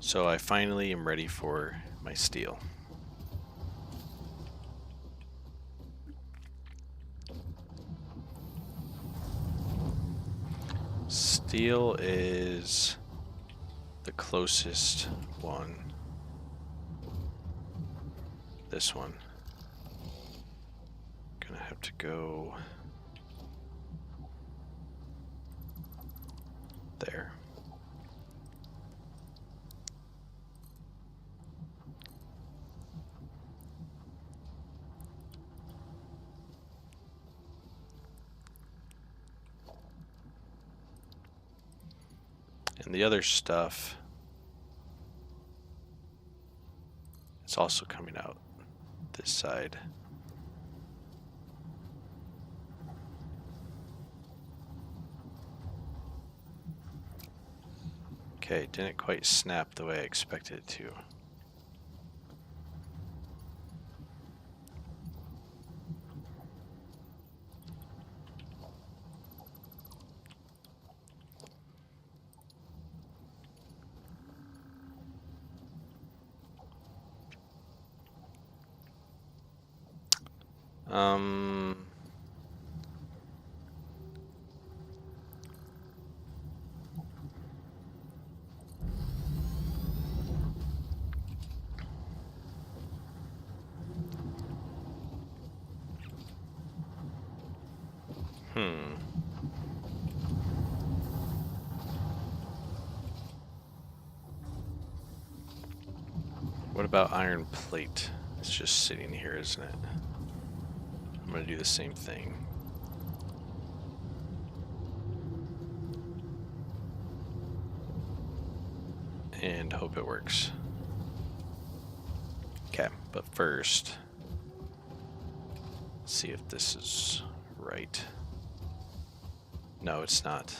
So I finally am ready for my steel. Steel is the closest one. This one. Gonna have to go there. And the other stuff, it's also coming out this side. Okay, didn't quite snap the way I expected it to. What about iron plate? It's just sitting here, isn't it? I'm gonna do the same thing. And hope it works. Okay, but first, let's see if this is right. No, it's not.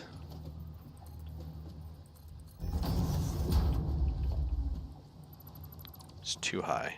It's too high.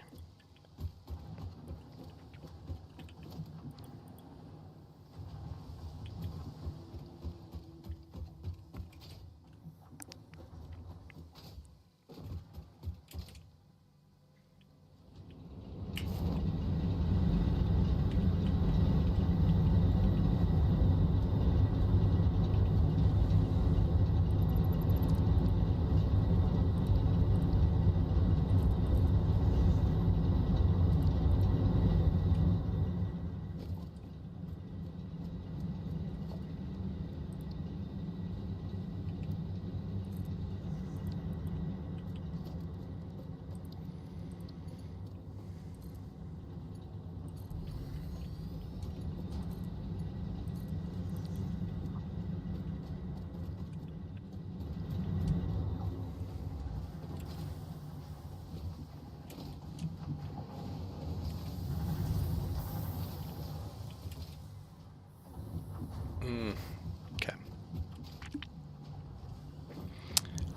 Okay.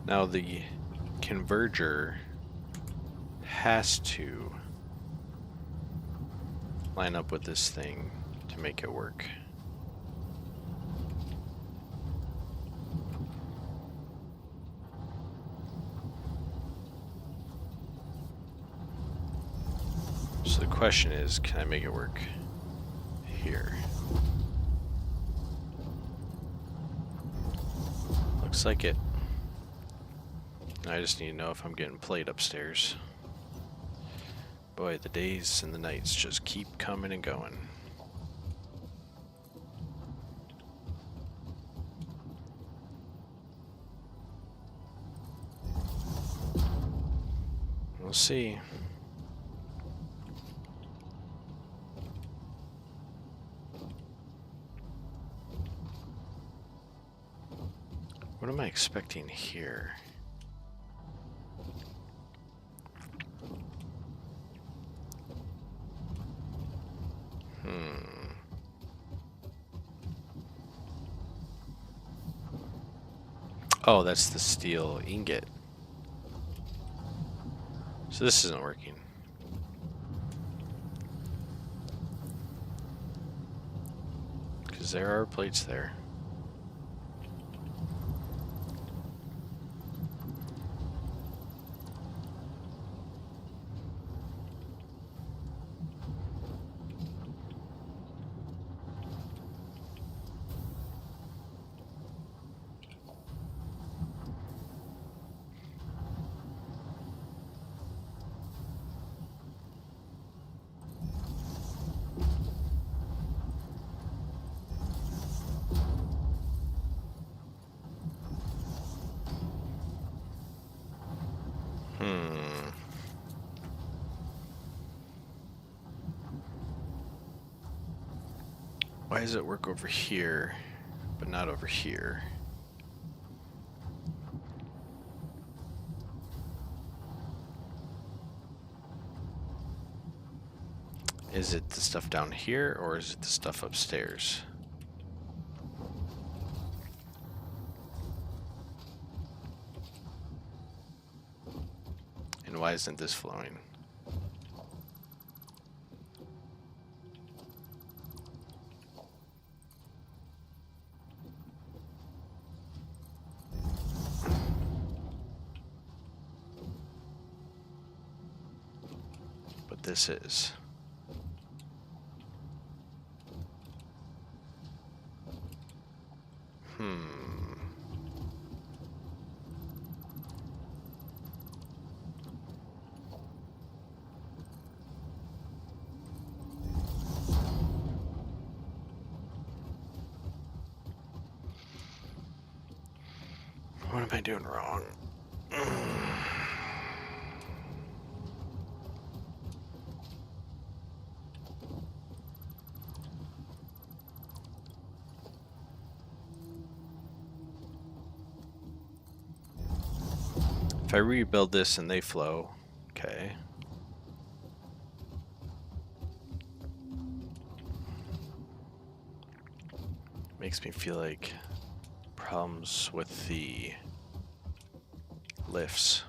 Now the converger has to line up with this thing to make it work. So the question is, can I make it work here? Looks like it. I just need to know if I'm getting played upstairs. Boy, the days and the nights just keep coming and going. We'll see. What am I expecting here? Oh, that's the steel ingot. So this isn't working. Because there are plates there. Why does it work over here, but not over here? Is it the stuff down here, or is it the stuff upstairs? And why isn't this flowing? But this is. What am I doing wrong? If I rebuild this and they flow, okay. Makes me feel like problems with the lifts.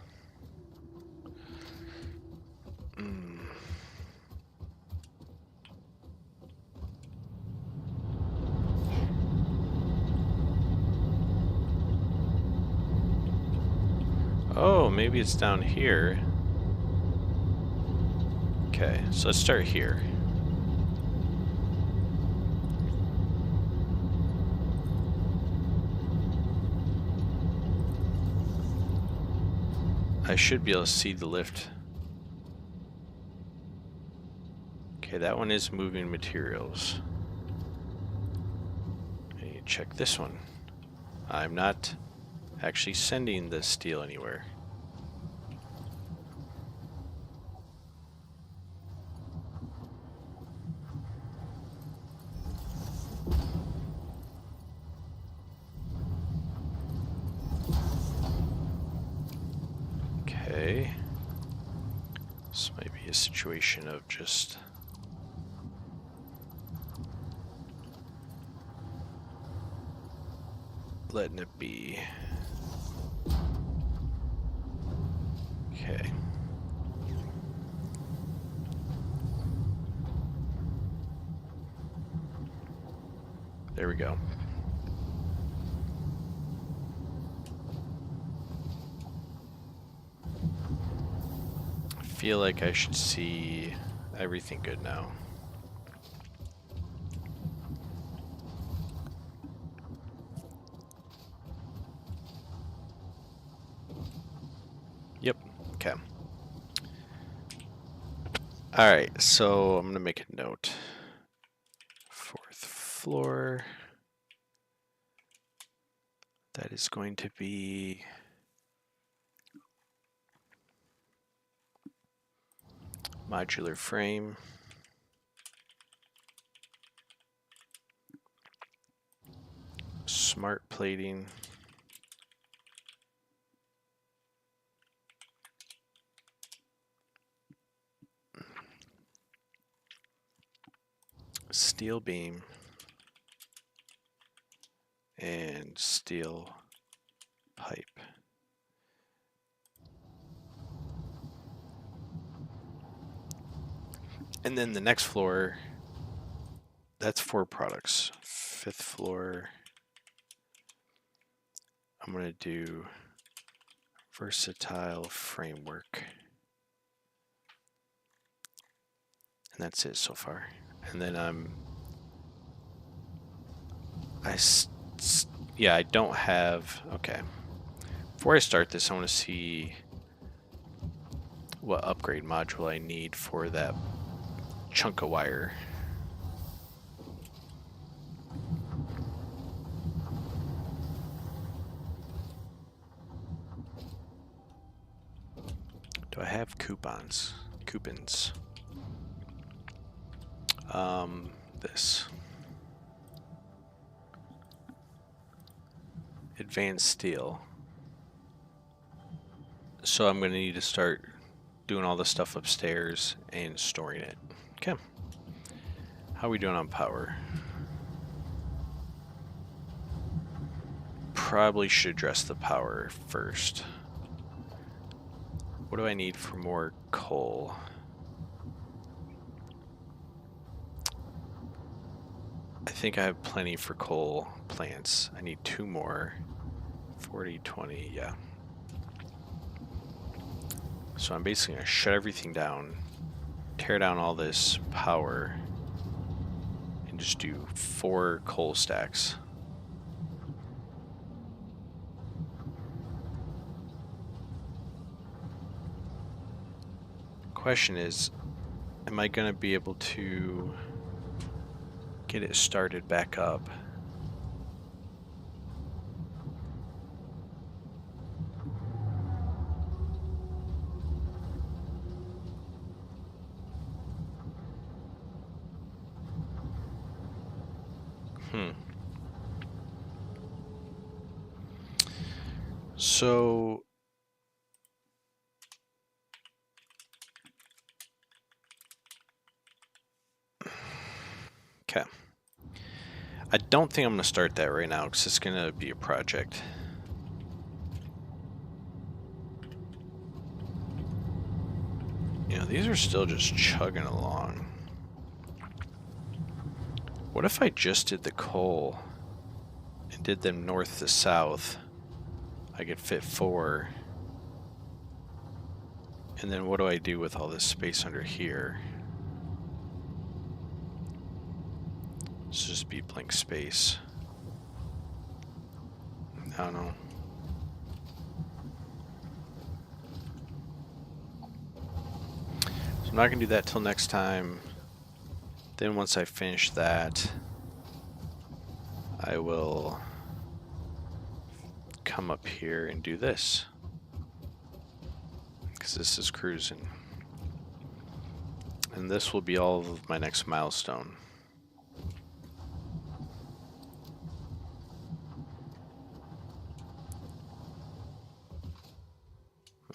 Oh, maybe it's down here. Okay, so let's start here. I should be able to see the lift. Okay, that one is moving materials. I need to check this one. I'm not actually sending the steel anywhere. Okay. This might be a situation of just letting it be. Okay. There we go. I feel like I should see everything good now. Yep. Okay. All right, so I'm gonna make a note. 4th floor. That is going to be modular frame. Smart plating. Steel beam. And steel pipe. And then the next floor, that's 4 products. 5th floor, I'm going to do versatile framework. And that's it so far. And then I don't have, okay. Before I start this, I want to see what upgrade module I need for that chunk of wire. Do I have coupons? Coupons. This. Advanced steel. So I'm going to need to start doing all the stuff upstairs and storing it. Okay. How are we doing on power? Probably should address the power first. What do I need for more coal? I think I have plenty for coal plants. I need 2 more. 40, 20, yeah. So I'm basically going to shut everything down, tear down all this power, and just do 4 coal stacks. Question is, am I going to be able to get it started back up? So okay. I don't think I'm going to start that right now because it's going to be a project. You know, these are still just chugging along. What if I just did the coal and did them north to south? I could fit 4. And then what do I do with all this space under here? Let's just be blank space. I don't know. So I'm not going to do that till next time. Then once I finish that, I will come up here and do this. Because this is cruising. And this will be all of my next milestone.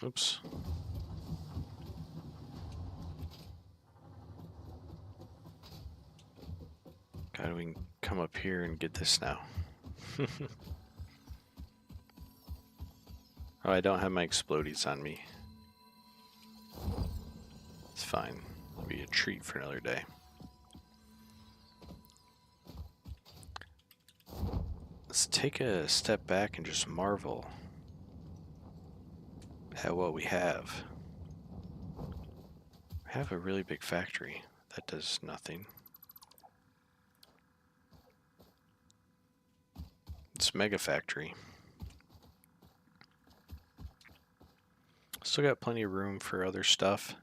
Oops. God, we can come up here and get this now. Oh, I don't have my explodies on me. It's fine. It'll be a treat for another day. Let's take a step back and just marvel at what we have. We have a really big factory that does nothing. It's mega factory. Still got plenty of room for other stuff.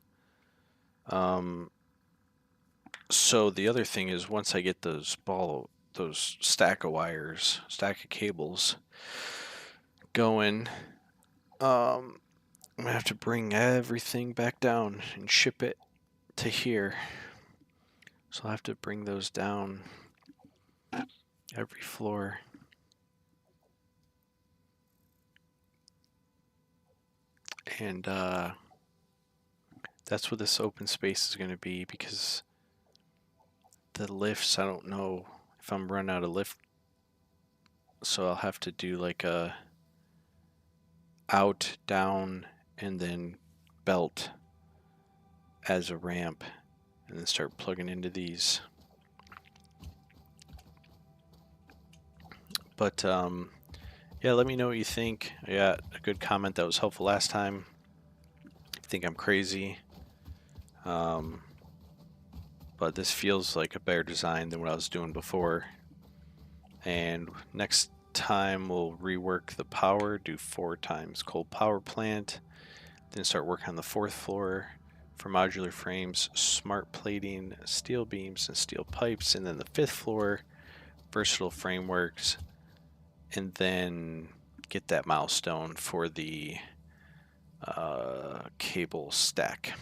So the other thing is, once I get those stack of wires, stack of cables going, I'm gonna have to bring everything back down and ship it to here. So I'll have to bring those down every floor. And that's what this open space is going to be, because the lifts, I don't know if I'm running out of lift, so I'll have to do like a out, down, and then belt as a ramp, and then start plugging into these. But yeah, let me know what you think. I got a good comment that was helpful last time. I think I'm crazy. But this feels like a better design than what I was doing before. And next time we'll rework the power, do 4 times coal power plant, then start working on the 4th floor for modular frames, smart plating, steel beams, and steel pipes, and then the 5th floor, versatile frameworks, and then get that milestone for the cable stack.